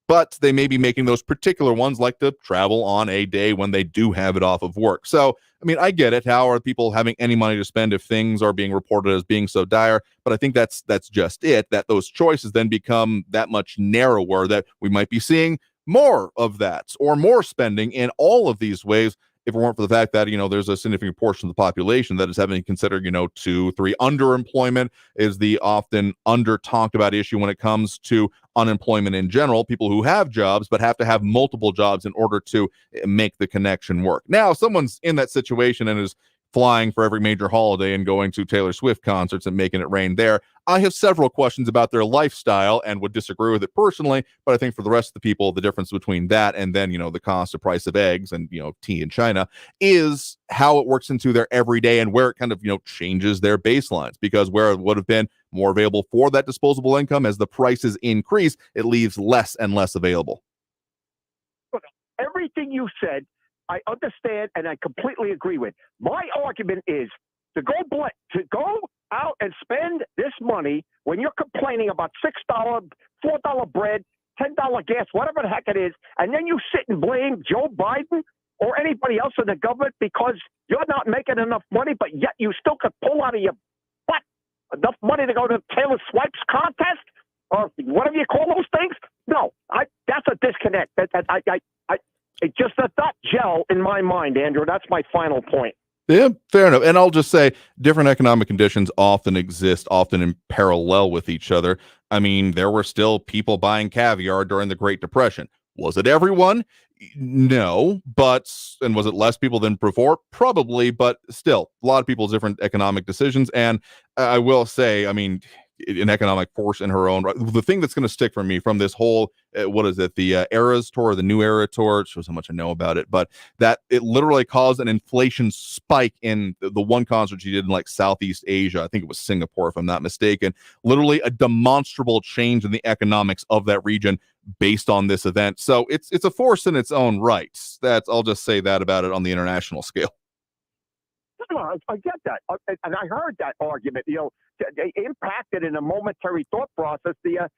But they may be making those particular ones, like to travel on a day when they do have it off of work. So, I mean, I get it. How are people having any money to spend if things are being reported as being so dire? But I think that's just it, that those choices then become that much narrower, that we might be seeing more of that or more spending in all of these ways, if it weren't for the fact that, there's a significant portion of the population that is having to consider, 2, 3, underemployment is the often under talked about issue when it comes to unemployment in general. People who have jobs, but have to have multiple jobs in order to make the connection work. Now, if someone's in that situation and is flying for every major holiday and going to Taylor Swift concerts and making it rain there, I have several questions about their lifestyle and would disagree with it personally. But I think for the rest of the people, the difference between that and then, the cost of price of eggs and, tea in China is how it works into their everyday and where it kind of, changes their baselines, because where it would have been more available for that disposable income, as the prices increase, it leaves less and less available. Everything you said, I understand and I completely agree with. My argument is to go out and spend this money when you're complaining about $6, $4 bread, $10 gas, whatever the heck it is, and then you sit and blame Joe Biden or anybody else in the government because you're not making enough money, but yet you still could pull out of your butt enough money to go to Taylor Swift's contest or whatever you call those things. No, that's a disconnect. It just does not gel in my mind, Andrew. That's my final point. Yeah, fair enough. And I'll just say different economic conditions often exist, often in parallel with each other. I mean, there were still people buying caviar during the Great Depression. Was it everyone? No, and was it less people than before? Probably, but still, a lot of people's different economic decisions. And I will say, I mean, an economic force in her own right. The thing that's going to stick for me from this whole, the Eras tour, the New Era tour, it shows how much I know about it, but that it literally caused an inflation spike in the one concert she did in like Southeast Asia. I think it was Singapore, if I'm not mistaken. Literally a demonstrable change in the economics of that region based on this event. So it's a force in its own right. I'll just say that about it on the international scale. No, I get that, and I heard that argument. They impacted in a momentary thought process the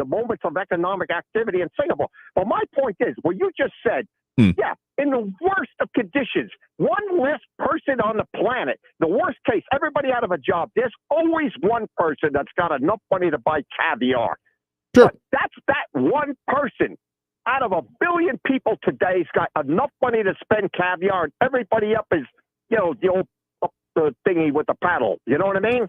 moments of economic activity in Singapore. But my point is, what you just said, yeah, in the worst of conditions, one less person on the planet, the worst case, everybody out of a job. There's always one person that's got enough money to buy caviar. Sure. But that's that one person. Out of 1 billion people today's got enough money to spend caviar, and everybody up is, the old the thingy with the paddle. You know what I mean?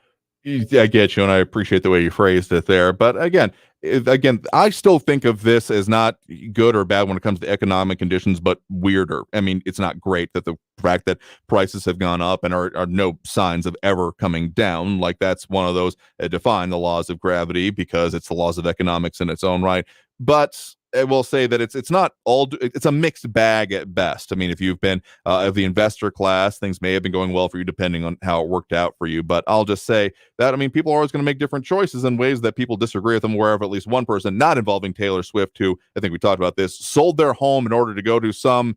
I get you, and I appreciate the way you phrased it there. But again, again, I still think of this as not good or bad when it comes to economic conditions, but weirder. I mean, it's not great that the fact that prices have gone up and are no signs of ever coming down. Like, that's one of those define the laws of gravity, because it's the laws of economics in its own right. But I will say that it's not all, it's a mixed bag at best. I mean, if you've been of the investor class, things may have been going well for you depending on how it worked out for you. But I'll just say that, I mean, people are always going to make different choices in ways that people disagree with them, wherever at least one person, not involving Taylor Swift, who, I think we talked about this, sold their home in order to go to some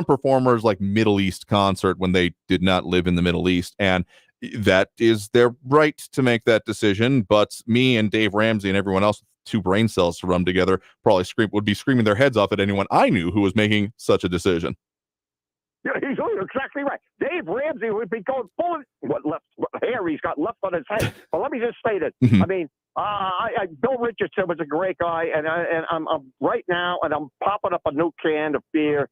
performers like Middle East concert when they did not live in the Middle East. And that is their right to make that decision. But me and Dave Ramsey and everyone else, two brain cells to run together, probably would be screaming their heads off at anyone I knew who was making such a decision. Yeah, he's exactly right. Dave Ramsey would be going full what hair he's got left on his head. But let me just say this. I mean, Bill Richardson was a great guy, and I'm right now, and I'm popping up a new can of beer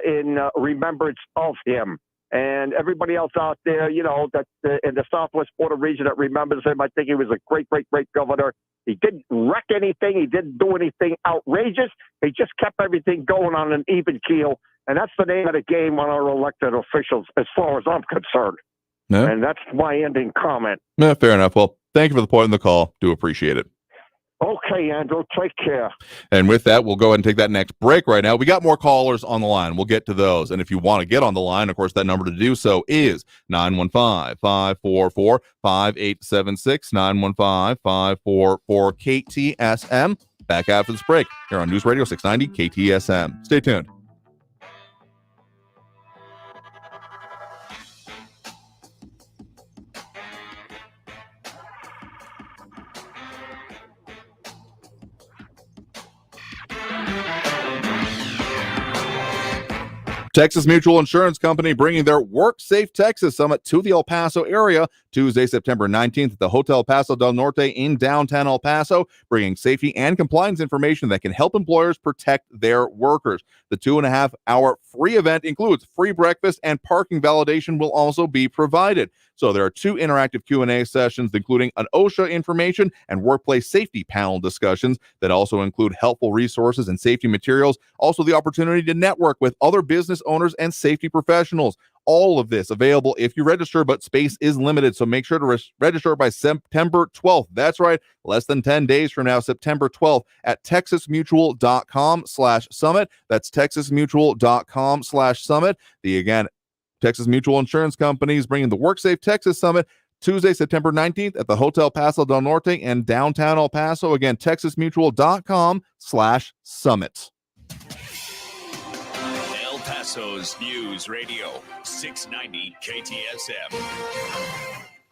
in remembrance of him. And everybody else out there, you know, that in the Southwest Florida region that remembers him, I think he was a great, great, great governor. He didn't wreck anything. He didn't do anything outrageous. He just kept everything going on an even keel. And that's the name of the game on our elected officials, as far as I'm concerned. Yeah. And that's my ending comment. Yeah, fair enough. Well, thank you for the point in the call. Do appreciate it. Okay, Andrew, take care. And with that, we'll go ahead and take that next break right now. We got more callers on the line. We'll get to those. And if you want to get on the line, of course, that number to do so is 915-544-5876, 915-544-KTSM. Back after this break here on News Radio 690 KTSM. Stay tuned. Texas Mutual Insurance Company bringing their Work Safe Texas Summit to the El Paso area Tuesday, September 19th at the Hotel Paso del Norte in downtown El Paso, bringing safety and compliance information that can help employers protect their workers. The 2.5-hour free event includes free breakfast, and parking validation will also be provided. So there are 2 interactive Q&A sessions, including an OSHA information and workplace safety panel discussions that also include helpful resources and safety materials. Also, the opportunity to network with other business owners and safety professionals. All of this available if you register, but space is limited. So make sure to register by September 12th. That's right, less than 10 days from now, September 12th at texasmutual.com/summit. That's texasmutual.com/summit. Again, Texas Mutual Insurance Company is bringing the WorkSafe Texas Summit Tuesday, September 19th at the Hotel Paso del Norte in downtown El Paso. Again, texasmutual.com/summit. El Paso's News Radio 690 KTSM.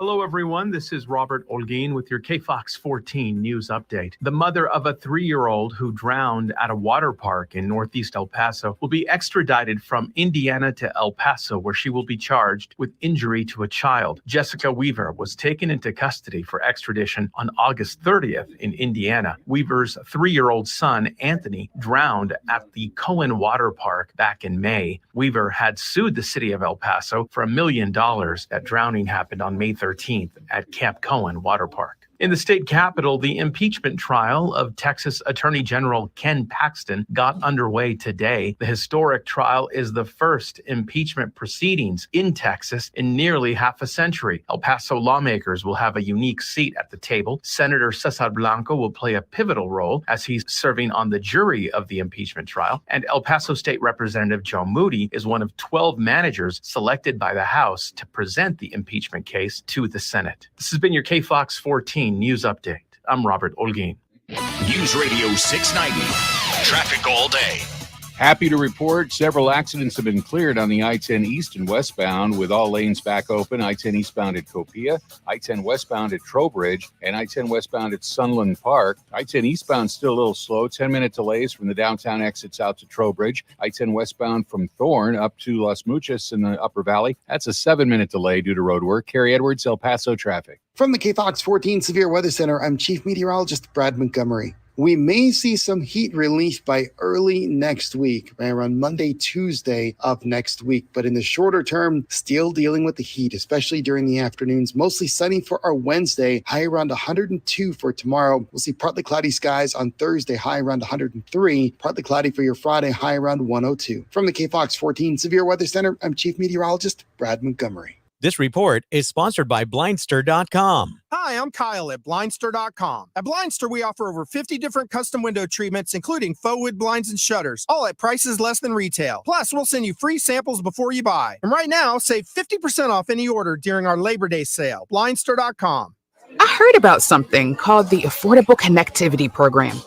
Hello, everyone. This is Robert Olguin with your KFOX 14 news update. The mother of a 3-year-old who drowned at a water park in northeast El Paso will be extradited from Indiana to El Paso, where she will be charged with injury to a child. Jessica Weaver was taken into custody for extradition on August 30th in Indiana. Weaver's 3-year-old son, Anthony, drowned at the Cohen Water Park back in May. Weaver had sued the city of El Paso for $1 million. That drowning happened on May 13th at Camp Cohen Water Park. In the state capitol, the impeachment trial of Texas Attorney General Ken Paxton got underway today. The historic trial is the first impeachment proceedings in Texas in nearly half a century. El Paso lawmakers will have a unique seat at the table. Senator Cesar Blanco will play a pivotal role as he's serving on the jury of the impeachment trial. And El Paso State Representative Joe Moody is one of 12 managers selected by the House to present the impeachment case to the Senate. This has been your KFOX 14 News Update. I'm Robert Olguin. News Radio 690. Traffic all day. Happy to report several accidents have been cleared on the I-10 east and westbound, with all lanes back open. I-10 eastbound at Copia, I-10 westbound at Trowbridge, and I-10 westbound at Sunland Park. I-10 eastbound still a little slow, 10-minute delays from the downtown exits out to Trowbridge. I-10 westbound from Thorne up to Las Muchas in the Upper Valley. That's a 7-minute delay due to road work. Carrie Edwards, El Paso traffic. From the KFOX 14 Severe Weather Center, I'm Chief Meteorologist Brad Montgomery. We may see some heat relief by early next week, by around Monday, Tuesday of next week. But in the shorter term, still dealing with the heat, especially during the afternoons. Mostly sunny for our Wednesday, high around 102 for tomorrow. We'll see partly cloudy skies on Thursday, high around 103. Partly cloudy for your Friday, high around 102. From the KFOX 14 Severe Weather Center, I'm Chief Meteorologist Brad Montgomery. This report is sponsored by Blindster.com. Hi, I'm Kyle at Blindster.com. At Blindster, we offer over 50 different custom window treatments, including faux wood blinds and shutters, all at prices less than retail. Plus, we'll send you free samples before you buy. And right now, save 50% off any order during our Labor Day sale. Blindster.com. I heard about something called the Affordable Connectivity Program.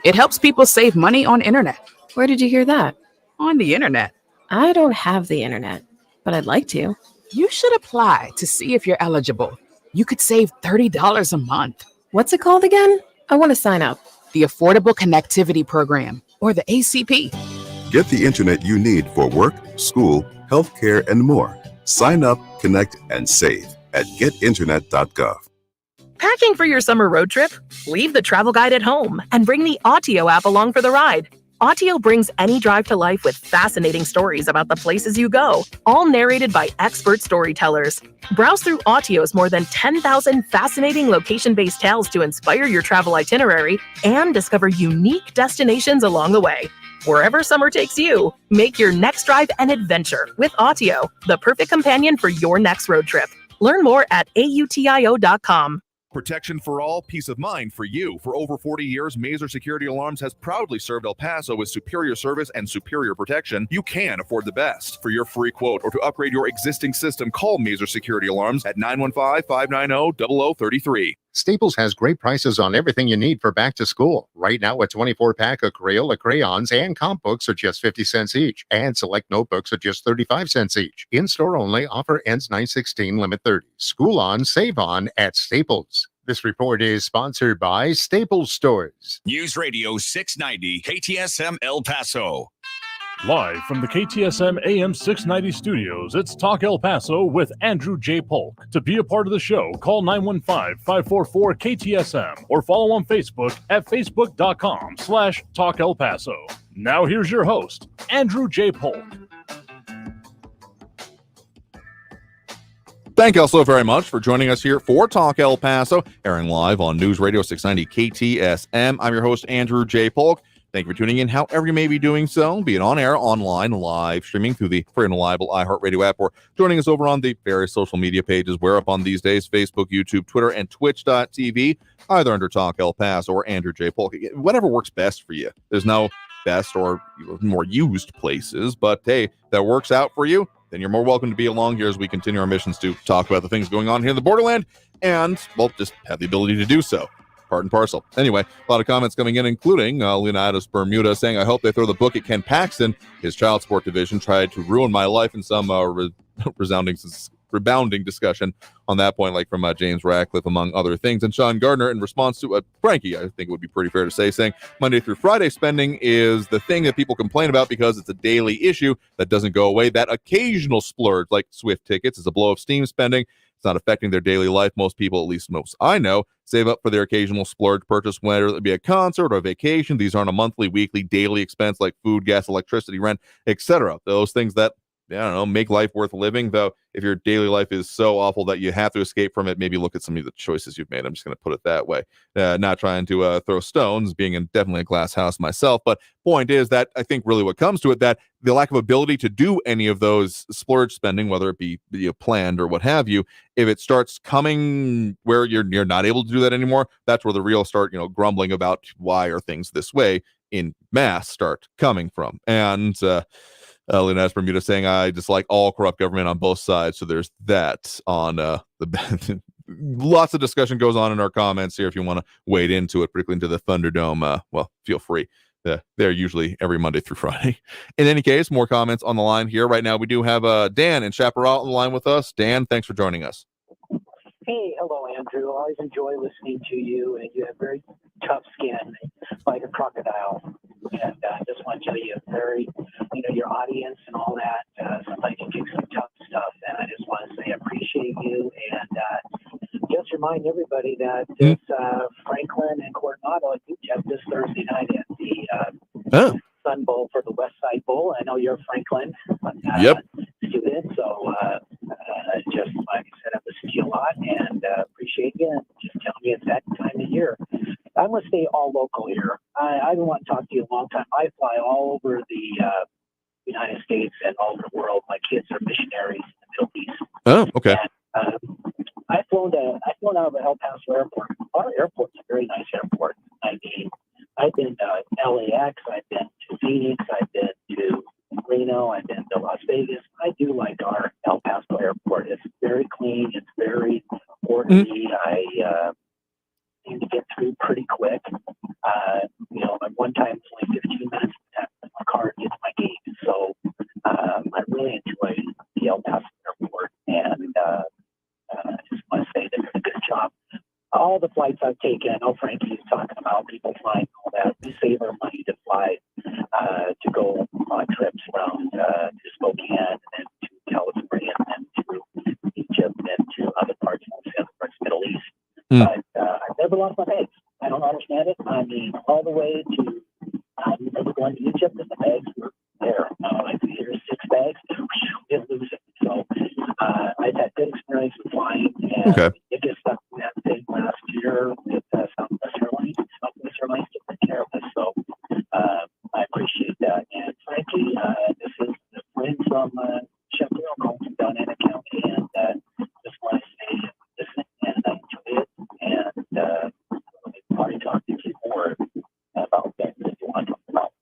It helps people save money on internet. Where did you hear that? On the internet. I don't have the internet, but I'd like to. You should apply to see if you're eligible. You could save $30 a month. What's it called again? I want to sign up. The Affordable Connectivity Program, or the ACP. Get the internet you need for work, school, healthcare, and more. Sign up, connect, and save at getinternet.gov. Packing for your summer road trip? Leave the travel guide at home and bring the Autio app along for the ride. Autio brings any drive to life with fascinating stories about the places you go, all narrated by expert storytellers. Browse through Autio's more than 10,000 fascinating location-based tales to inspire your travel itinerary and discover unique destinations along the way. Wherever summer takes you, make your next drive an adventure with Autio, the perfect companion for your next road trip. Learn more at autio.com. Protection for all, peace of mind for you. For over 40 years, Mazer Security Alarms has proudly served El Paso with superior service and superior protection. You can afford the best. For your free quote or to upgrade your existing system, call Mazer Security Alarms at 915-590-0033. Staples has great prices on everything you need for back to school. Right now, a 24-pack of Crayola crayons and comp books are just 50 cents each, and select notebooks are just 35 cents each. In-store only, offer ends 9/16, limit 30. School on, save on at Staples. This report is sponsored by Staples Stores. News Radio 690 KTSM El Paso. Live from the KTSM AM 690 studios, it's Talk El Paso with Andrew J. Polk. To be a part of the show, call 915-544-KTSM or follow on Facebook at facebook.com/Talk El Paso. Now here's your host, Andrew J. Polk. Thank you all so very much for joining us here for Talk El Paso, airing live on News Radio 690 KTSM. I'm your host, Andrew J. Polk. Thank you for tuning in, however you may be doing so, be it on air, online, live streaming through the free and reliable iHeartRadio app, or joining us over on the various social media pages we're up on these days, Facebook, YouTube, Twitter, and Twitch.tv, either under Talk El Paso or Andrew J. Polk. Whatever works best for you. There's no best or more used places, but hey, that works out for you, then you're more welcome to be along here as we continue our missions to talk about the things going on here in the borderland and, well, just have the ability to do so. Part and parcel. Anyway, a lot of comments coming in, including Leonidas Bermuda saying, I hope they throw the book at Ken Paxton. His child support division tried to ruin my life in some rebounding discussion on that point, like from James Ratcliffe, among other things. And Sean Gardner, in response to Frankie, I think it would be pretty fair to say, saying Monday through Friday spending is the thing that people complain about because it's a daily issue that doesn't go away. That occasional splurge, like Swift tickets, is a blow of steam spending. It's not affecting their daily life. Most people, at least most I know, save up for their occasional splurge purchase, whether it be a concert or a vacation. These aren't a monthly, weekly, daily expense like food, gas, electricity, rent, etc. Those things that, I don't know, make life worth living. Though, if your daily life is so awful that you have to escape from it, maybe look at some of the choices you've made. I'm just going to put it that way. Not trying to throw stones, being in definitely a glass house myself. But point is that I think really what comes to it, that the lack of ability to do any of those splurge spending, whether it be planned or what have you, if it starts coming where you're not able to do that anymore, that's where the real start, grumbling about why are things this way in mass start coming from. And Leonidas Bermuda saying, I dislike all corrupt government on both sides. So there's that on the lots of discussion goes on in our comments here. If you want to wade into it, particularly into the Thunderdome, well, feel free. They're usually every Monday through Friday. In any case, more comments on the line here. Right now, we do have Dan in Chaparral on the line with us. Dan, thanks for joining us. Hey, hello, Andrew. I always enjoy listening to you, and you have very tough skin, like a crocodile. And I just want to tell you, your audience and all that, sometimes you do some tough stuff, and I just want to say I appreciate you, and just remind everybody that this Franklin and Coronado, I do have this Thursday Sun Bowl for the West Side Bowl. I know you're a Franklin student, so just like I said, I see a lot and appreciate you. Just tell me it's that time of year. I'm going to stay all local here. I've been wanting to talk to you a long time. I fly all over the United States and all over the world. My kids are missionaries in the Middle East. Oh, okay. And, I've flown out of El Paso Airport. Our airport's a very nice airport. I mean, I've been to LAX, I've been to Phoenix, I've been to Reno, I've been to Las Vegas. I do like our El Paso Airport. It's very clean. It's very orderly. I seem to get through pretty quick. At one time it's only 15 minutes to my car gets my gate. So I really enjoy the El Paso Airport, and I just want to say they did a good job. All the flights I've taken, I know Frankie's talking about people flying all that. We save our money to fly to go on trips around to Spokane and to California and to Egypt and to other parts of the Middle East. But I've never lost my bags. I don't understand it. I mean, all the way to I remember going to Egypt and the bags were there. Like here's 6 bags, didn't lose it. So I've had good experience with flying. And the biggest stuff we had to take last year with Southwest Airlines. Southwest Airlines took good care of us. So I appreciate that. And Frankie, this is a friend from Sheffield, calling from Downanna County, and just want to say listen and I enjoy it. And we'll probably talk to you more about things that you want to talk about.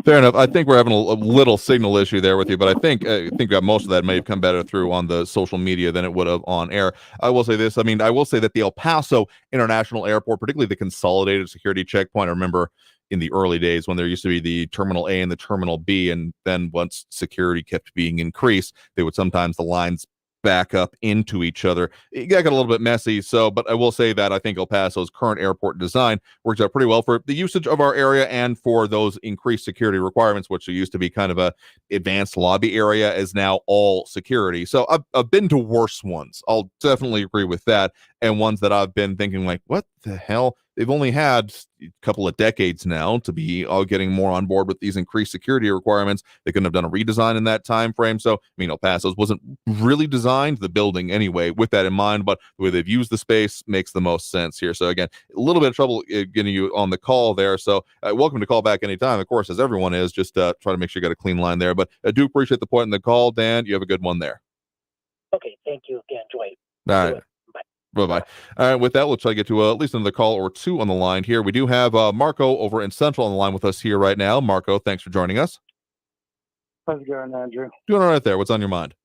Fair enough. I think we're having a little signal issue there with you, but I think that most of that may have come better through on the social media than it would have on air. I will say this. I mean, I will say that the El Paso International Airport, particularly the consolidated security checkpoint, I remember in the early days when there used to be the Terminal A and the Terminal B, and then once security kept being increased, they would sometimes the lines back up into each other. It got a little bit messy. So, but I will say that I think El Paso's current airport design works out pretty well for the usage of our area and for those increased security requirements, which used to be kind of a advanced lobby area, is now all security. So I've been to worse ones. I'll definitely agree with that. And ones that I've been thinking like, what the hell? They've only had a couple of decades now to be all getting more on board with these increased security requirements. They couldn't have done a redesign in that time frame. So, I mean, El Paso's wasn't really designed, the building anyway, with that in mind, but the way they've used the space makes the most sense here. So again, a little bit of trouble getting you on the call there. So welcome to call back anytime, of course, as everyone is. Just try to make sure you got a clean line there. But I do appreciate the point in the call, Dan. You have a good one there. Okay, thank you again, Joy. All right. Bye-bye. All right, with that, let's try to get to at least another call or two on the line here. We do have Marco over in Central on the line with us here right now. Marco, thanks for joining us. How's it going, Andrew? Doing all right there. What's on your mind?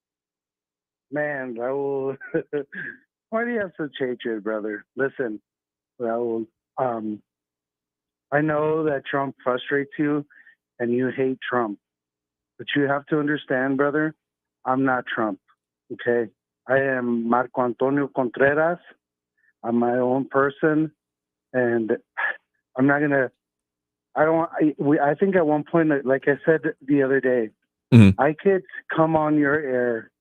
Man, Raul, why do you have such hatred, brother? Listen, Raul, I know that Trump frustrates you and you hate Trump, but you have to understand, brother, I'm not Trump, okay? I am Marco Antonio Contreras. I'm my own person, and I'm not gonna. I think at one point, like I said the other day, I could come on your air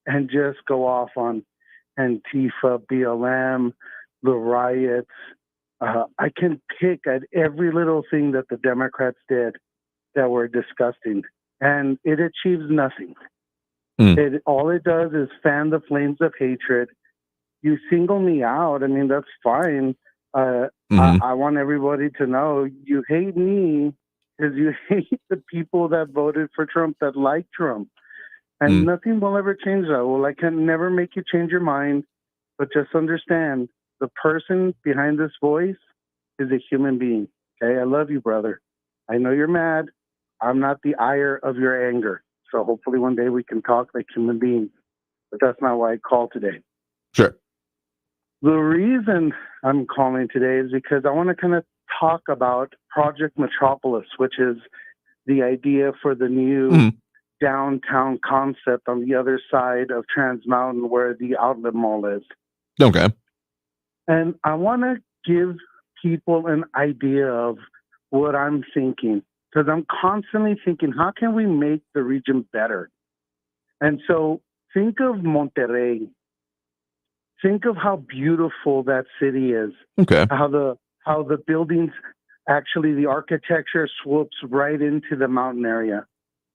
and just go off on Antifa, BLM, the riots. I can pick at every little thing that the Democrats did that were disgusting, and it achieves nothing. All it does is fan the flames of hatred. You single me out. I mean, that's fine. I want everybody to know you hate me because you hate the people that voted for Trump, that like Trump. And nothing will ever change that. Well, I can never make you change your mind, but just understand the person behind this voice is a human being. Okay? I love you, brother. I know you're mad. I'm not the ire of your anger. So hopefully one day we can talk like human beings. But that's not why I called today. Sure. The reason I'm calling today is because I want to kind of talk about Project Metropolis, which is the idea for the new downtown concept on the other side of Trans Mountain where the outlet mall is. Okay. And I want to give people an idea of what I'm thinking. Because I'm constantly thinking, how can we make the region better? And so think of Monterrey. Think of how beautiful that city is. Okay. How the buildings Actually, the architecture swoops right into the mountain area.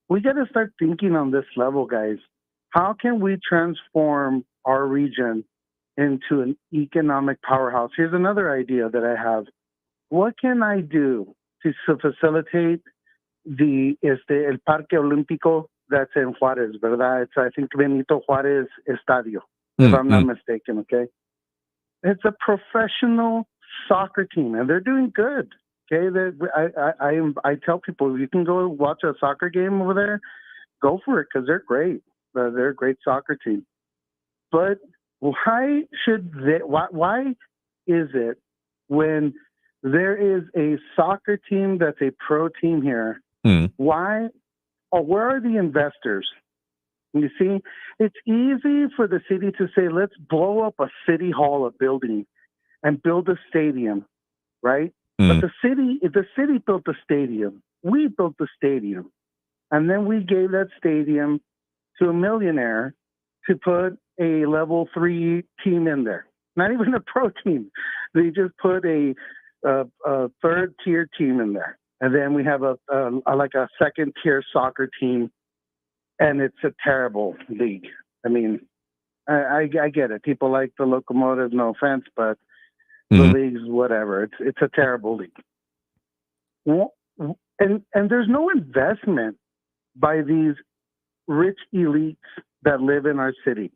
We got to start thinking on this level, guys. How can we transform our region into an economic powerhouse? Here's another idea that I have. What can I do to facilitate el Parque Olímpico that's in Juárez, ¿verdad? It's, I think, Benito Juárez Estadio, if I'm not mistaken, okay? It's a professional soccer team, and they're doing good, okay? I tell people, if you can go watch a soccer game over there, go for it, because they're great. They're a great soccer team. But why is it when there is a soccer team that's a pro team here, where are the investors? You see, it's easy for the city to say, let's blow up a city hall, a building, and build a stadium, right? But the city built the stadium. We built the stadium. And then we gave that stadium to a millionaire to put a level 3 team in there. Not even a pro team. They just put a third tier team in there. And then we have a second tier soccer team, and it's a terrible league. I mean, I get it. People like the Locomotive, no offense, but the league's whatever. It's a terrible league. Well, and there's no investment by these rich elites that live in our city.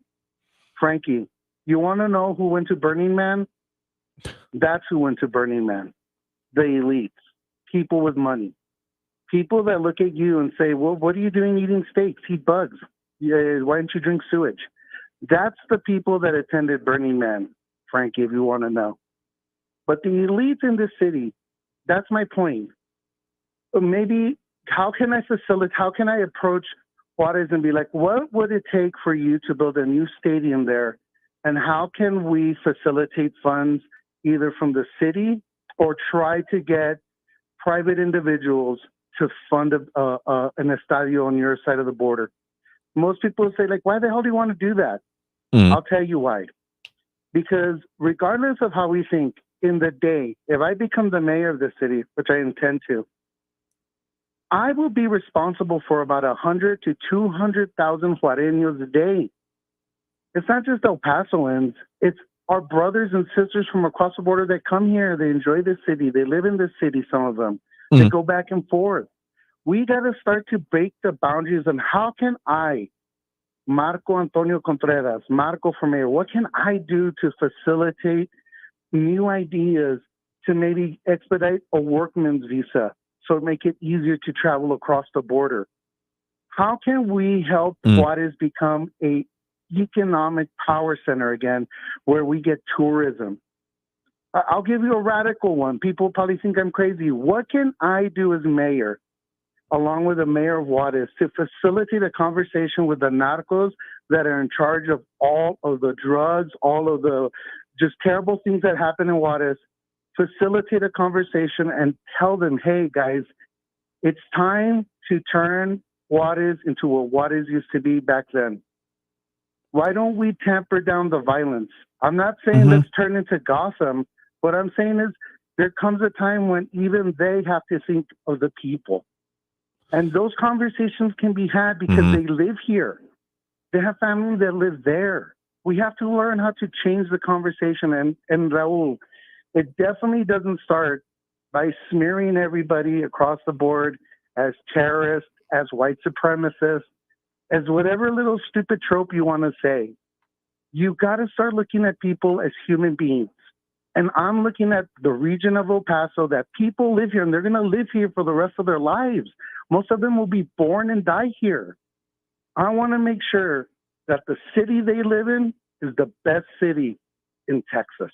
Frankie, you want to know who went to Burning Man? That's who went to Burning Man. The elites. People with money. People that look at you and say, well, what are you doing eating steaks? Eat bugs. Why don't you drink sewage? That's the people that attended Burning Man, Frankie, if you want to know. But the elites in this city, that's my point. Maybe how can I approach Juarez and be like, what would it take for you to build a new stadium there? And how can we facilitate funds either from the city or try to get private individuals to fund an estadio on your side of the border? Most people say, like, why the hell do you want to do that? I'll tell you why. Because regardless of how we think, in the day, if I become the mayor of the city, which I intend to, I will be responsible for about 100 to 200,000 Juareños a day. It's not just El Pasoans. It's our brothers and sisters from across the border that come here. They enjoy this city. They live in this city, some of them. They go back and forth. We got to start to break the boundaries on how can I, Marco Antonio Contreras, Marco for mayor, what can I do to facilitate new ideas to maybe expedite a workman's visa so make it easier to travel across the border? How can we help Juarez become a economic power center again where we get tourism? I'll give you a radical one. People probably think I'm crazy. What can I do as mayor, along with the mayor of Juarez, to facilitate a conversation with the narcos that are in charge of all of the drugs, all of the just terrible things that happen in Juarez, facilitate a conversation and tell them, hey, guys, it's time to turn Juarez into what Juarez used to be back then. Why don't we tamper down the violence? I'm not saying let's turn into Gotham. What I'm saying is there comes a time when even they have to think of the people. And those conversations can be had because they live here. They have family that live there. We have to learn how to change the conversation. And Raul, it definitely doesn't start by smearing everybody across the board as terrorists, as white supremacists, as whatever little stupid trope you want to say. You got to start looking at people as human beings. And I'm looking at the region of El Paso that people live here and they're going to live here for the rest of their lives. Most of them will be born and die here. I want to make sure that the city they live in is the best city in Texas.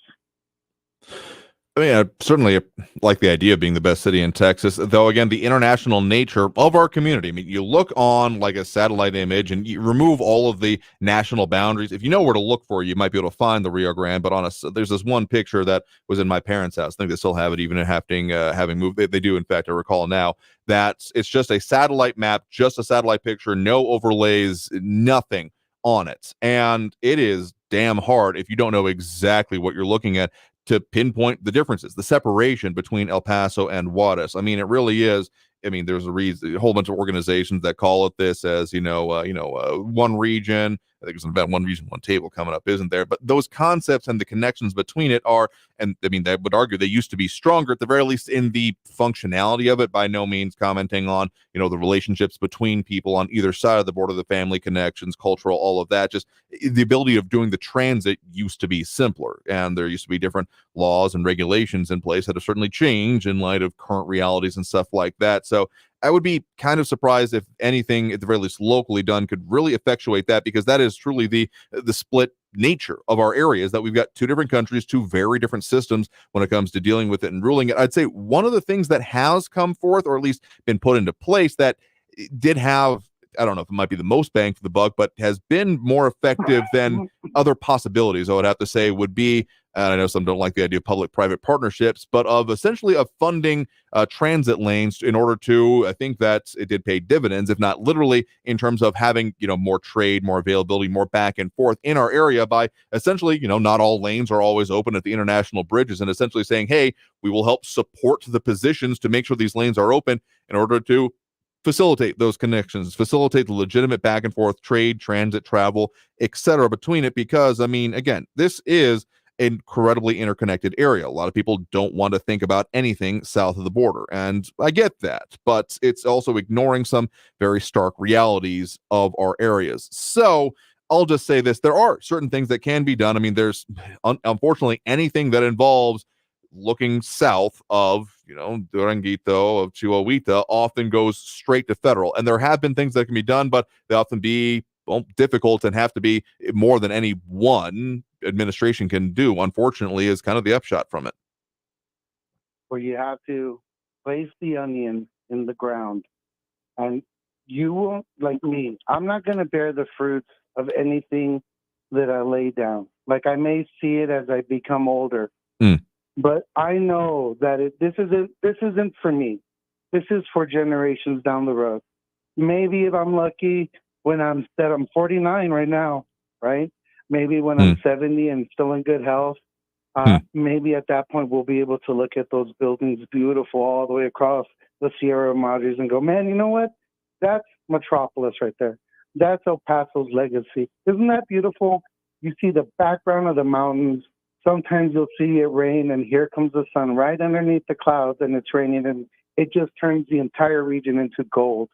I mean, I certainly like the idea of being the best city in Texas, though, again, the international nature of our community. I mean, you look on like a satellite image and you remove all of the national boundaries. If you know where to look for, you might be able to find the Rio Grande. But there's this one picture that was in my parents' house. I think they still have it, even having moved. They do, in fact, I recall now, that it's just a satellite map, just a satellite picture, no overlays, nothing on it. And it is damn hard if you don't know exactly what you're looking at to pinpoint the differences, the separation between El Paso and Juarez. I mean, it really is. I mean, there's a whole bunch of organizations that call it this as, one region. I think it's about one region, one table coming up, isn't there? But those concepts and the connections between it are, and I mean, they would argue they used to be stronger, at the very least in the functionality of it, by no means commenting on, the relationships between people on either side of the border, the family connections, cultural, all of that. Just the ability of doing the transit used to be simpler. And there used to be different laws and regulations in place that have certainly changed in light of current realities and stuff like that. So I would be kind of surprised if anything, at the very least locally done, could really effectuate that, because that is truly the split nature of our areas, that we've got two different countries, two very different systems when it comes to dealing with it and ruling it. I'd say one of the things that has come forth, or at least been put into place, that did have, I don't know if it might be the most bang for the buck, but has been more effective than other possibilities, I would have to say, would be, and I know some don't like the idea of public-private partnerships, but of essentially of funding transit lanes in order to, I think that it did pay dividends, if not literally, in terms of having, more trade, more availability, more back and forth in our area, by essentially, not all lanes are always open at the international bridges, and essentially saying, hey, we will help support the positions to make sure these lanes are open in order to facilitate those connections, facilitate the legitimate back and forth trade, transit, travel, etc. between it. Because, I mean, again, this is an incredibly interconnected area. A lot of people don't want to think about anything south of the border, and I get that, but it's also ignoring some very stark realities of our areas. So I'll just say this: there are certain things that can be done. I mean, there's unfortunately anything that involves looking south of, Duranguito, of Chihuahuita, often goes straight to federal. And there have been things that can be done, but they often be difficult and have to be more than any one administration can do, unfortunately, is kind of the upshot from it. Where you have to place the onion in the ground, and you won't, like me, I'm not going to bear the fruits of anything that I lay down. Like, I may see it as I become older. But I know that this isn't for me. This is for generations down the road. Maybe if I'm lucky, when I'm 49 right now, right? Maybe when I'm 70 and still in good health, maybe at that point we'll be able to look at those buildings, beautiful all the way across the Sierra Madres, and go, man, you know what? That's Metropolis right there. That's El Paso's legacy. Isn't that beautiful? You see the background of the mountains. Sometimes you'll see it rain, and here comes the sun right underneath the clouds, and it's raining, and it just turns the entire region into gold.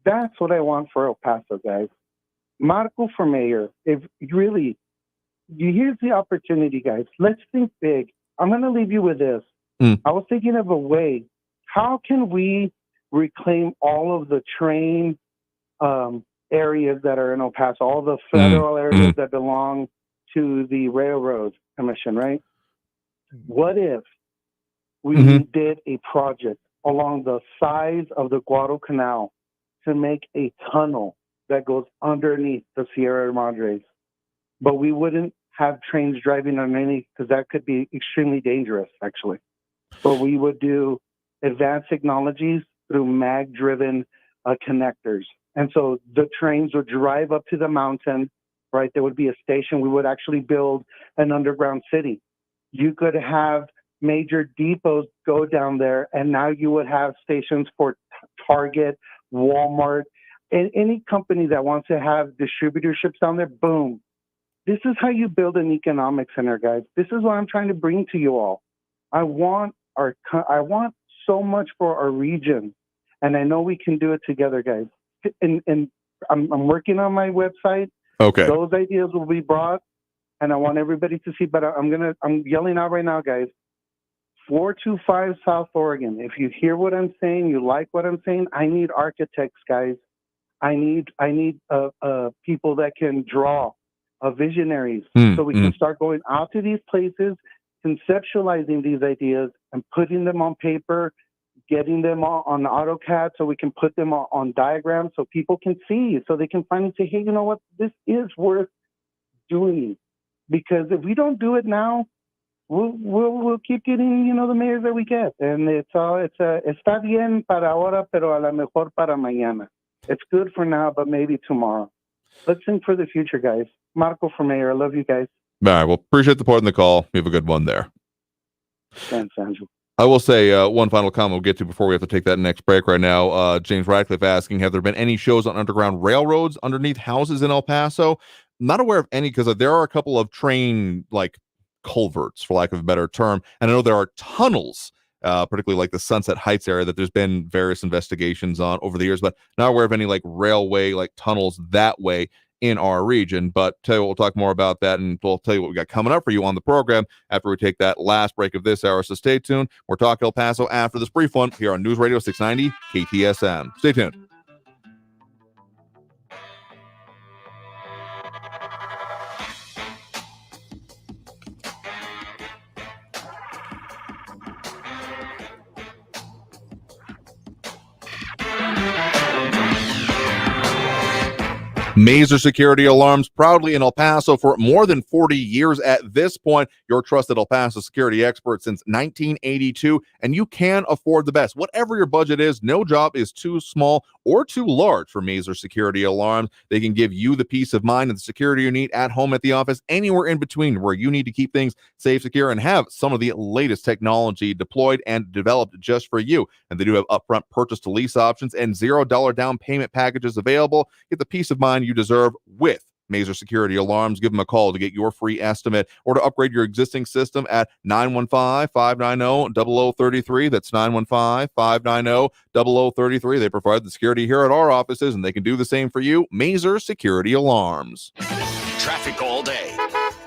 That's what I want for El Paso, guys. Marco for mayor. If really, here's the opportunity, guys. Let's think big. I'm going to leave you with this. I was thinking of a way. How can we reclaim all of the train areas that are in El Paso, all the federal areas that belong to the Railroad Commission, right? What if we did a project along the size of the Guadalcanal to make a tunnel that goes underneath the Sierra Madres? But we wouldn't have trains driving underneath, because that could be extremely dangerous, actually. But we would do advanced technologies through mag-driven connectors. And so the trains would drive up to the mountain, right? There would be a station. We would actually build an underground city. You could have major depots go down there, and now you would have stations for Target, Walmart, and any company that wants to have distributorships down there. Boom. This is how you build an economic center, guys. This is what I'm trying to bring to you all. I want so much for our region, and I know we can do it together, guys. And I'm working on my website. Okay. Those ideas will be brought, and I want everybody to see. But I'm yelling out right now, guys. 425 South Oregon. If you hear what I'm saying, you like what I'm saying, I need architects, guys. I need people that can draw, visionaries, so we can start going out to these places, conceptualizing these ideas and putting them on paper, getting them on AutoCAD so we can put them on diagrams so people can see, so they can finally say, hey, you know what, this is worth doing. Because if we don't do it now, we'll keep getting, the mayors that we get. And está bien para ahora, pero a lo mejor para mañana. It's good for now, but maybe tomorrow. Let's think for the future, guys. Marco for mayor. I love you guys. All right. Well, appreciate the part in the call. You have a good one there. Thanks, Andrew. I will say one final comment we'll get to before we have to take that next break right now. James Radcliffe asking, have there been any shows on underground railroads underneath houses in El Paso? Not aware of any, because there are a couple of train culverts, for lack of a better term. And I know there are tunnels, particularly like the Sunset Heights area, that there's been various investigations on over the years, but not aware of any railway tunnels that way in our region. But tell you what, we'll talk more about that, and we'll tell you what we got coming up for you on the program after we take that last break of this hour. So stay tuned. We're Talk El Paso after this brief one here on News Radio 690 KTSM. Stay tuned. Mazer Security Alarms, proudly in El Paso for more than 40 years at this point. Your trusted El Paso security expert since 1982, and you can afford the best. Whatever your budget is, no job is too small or too large for Mazer Security Alarms. They can give you the peace of mind and the security you need at home, at the office, anywhere in between where you need to keep things safe, secure, and have some of the latest technology deployed and developed just for you. And they do have upfront purchase to lease options and $0 down payment packages available. Get the peace of mind you deserve with Mazer Security Alarms. Give them a call to get your free estimate or to upgrade your existing system at 915-590-0033. That's 915-590-0033. They provide the security here at our offices, and they can do the same for you. Mazer Security Alarms. Traffic all day.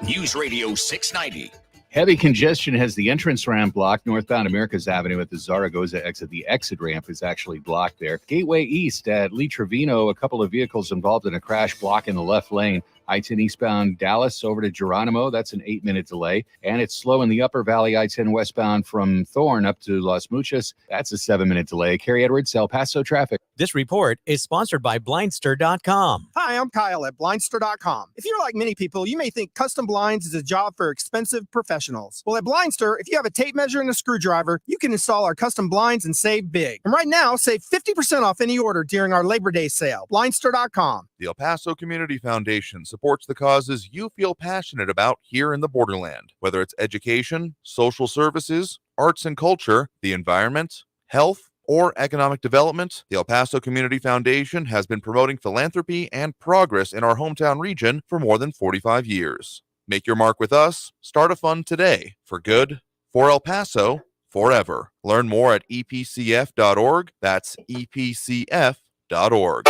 News Radio 690. Heavy congestion has the entrance ramp blocked. Northbound Americas Avenue at the Zaragoza exit. The exit ramp is actually blocked there. Gateway East at Lee Trevino, a couple of vehicles involved in a crash blocking the left lane. I-10 eastbound Dallas over to Geronimo. That's an 8-minute delay. And it's slow in the Upper Valley. I-10 westbound from Thorne up to Las Muchas. That's a 7-minute delay. Carrie Edwards, El Paso traffic. This report is sponsored by Blindster.com. Hi, I'm Kyle at Blindster.com. If you're like many people, you may think custom blinds is a job for expensive professionals. Well, at Blindster, if you have a tape measure and a screwdriver, you can install our custom blinds and save big. And right now, save 50% off any order during our Labor Day sale. Blindster.com. The El Paso Community Foundation supports the causes you feel passionate about here in the borderland, whether it's education, social services, arts and culture, the environment, health, or economic development. The El Paso Community Foundation has been promoting philanthropy and progress in our hometown region for more than 45 years. Make your mark with us. Start a fund today. For good, for El Paso, forever. Learn more at epcf.org. That's epcf.org.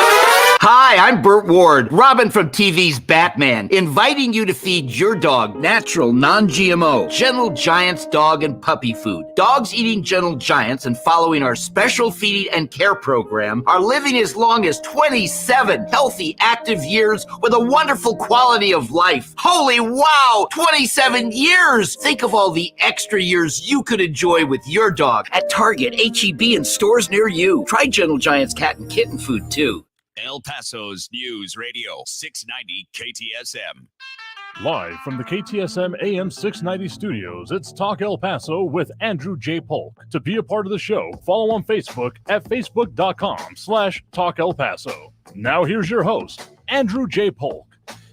Hi, I'm Burt Ward, Robin from TV's Batman, inviting you to feed your dog natural, non-GMO, Gentle Giants dog and puppy food. Dogs eating Gentle Giants and following our special feeding and care program are living as long as 27 healthy, active years with a wonderful quality of life. Holy wow, 27 years! Think of all the extra years you could enjoy with your dog at Target, H-E-B, and stores near you. Try Gentle Giants cat and kitten food, too. El Paso's News Radio 690 KTSM. Live from the KTSM AM 690 studios, it's Talk El Paso with Andrew J. Polk. To be a part of the show, follow on Facebook at facebook.com/Talk El Paso. Now here's your host, Andrew J. Polk.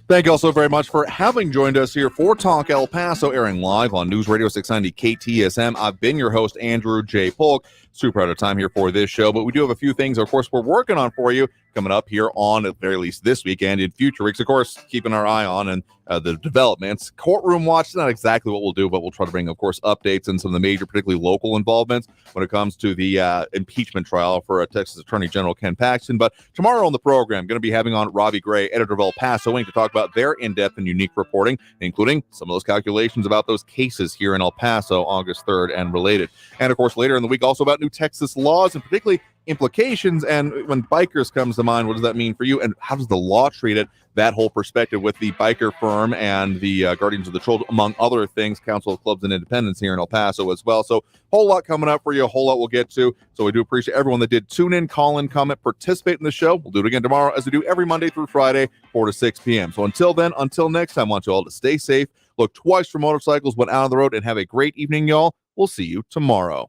Thank you all so very much for having joined us here for Talk El Paso, airing live on News Radio 690 KTSM. I've been your host, Andrew J. Polk. Super out of time here for this show, but we do have a few things, of course, we're working on for you coming up here on, at the very least, this week and in future weeks. Of course, keeping our eye on and the developments. Courtroom watch is not exactly what we'll do, but we'll try to bring, of course, updates and some of the major, particularly local involvements when it comes to the impeachment trial for Texas Attorney General Ken Paxton. But tomorrow on the program, going to be having on Robbie Gray, editor of El Paso Inc., to talk about their in-depth and unique reporting, including some of those calculations about those cases here in El Paso, August 3rd and related. And, of course, later in the week, also about new Texas laws and particularly implications. And when bikers comes to mind, what does that mean for you? And how does the law treat it? That whole perspective with the biker firm and the Guardians of the Trail, among other things, Council of Clubs and Independents here in El Paso as well. So whole lot coming up for you, a whole lot we'll get to. So we do appreciate everyone that did tune in, call in, comment, participate in the show. We'll do it again tomorrow, as we do every Monday through Friday, 4 to 6 p.m. So until then, until next time, I want you all to stay safe, look twice for motorcycles when out on the road, and have a great evening, y'all. We'll see you tomorrow.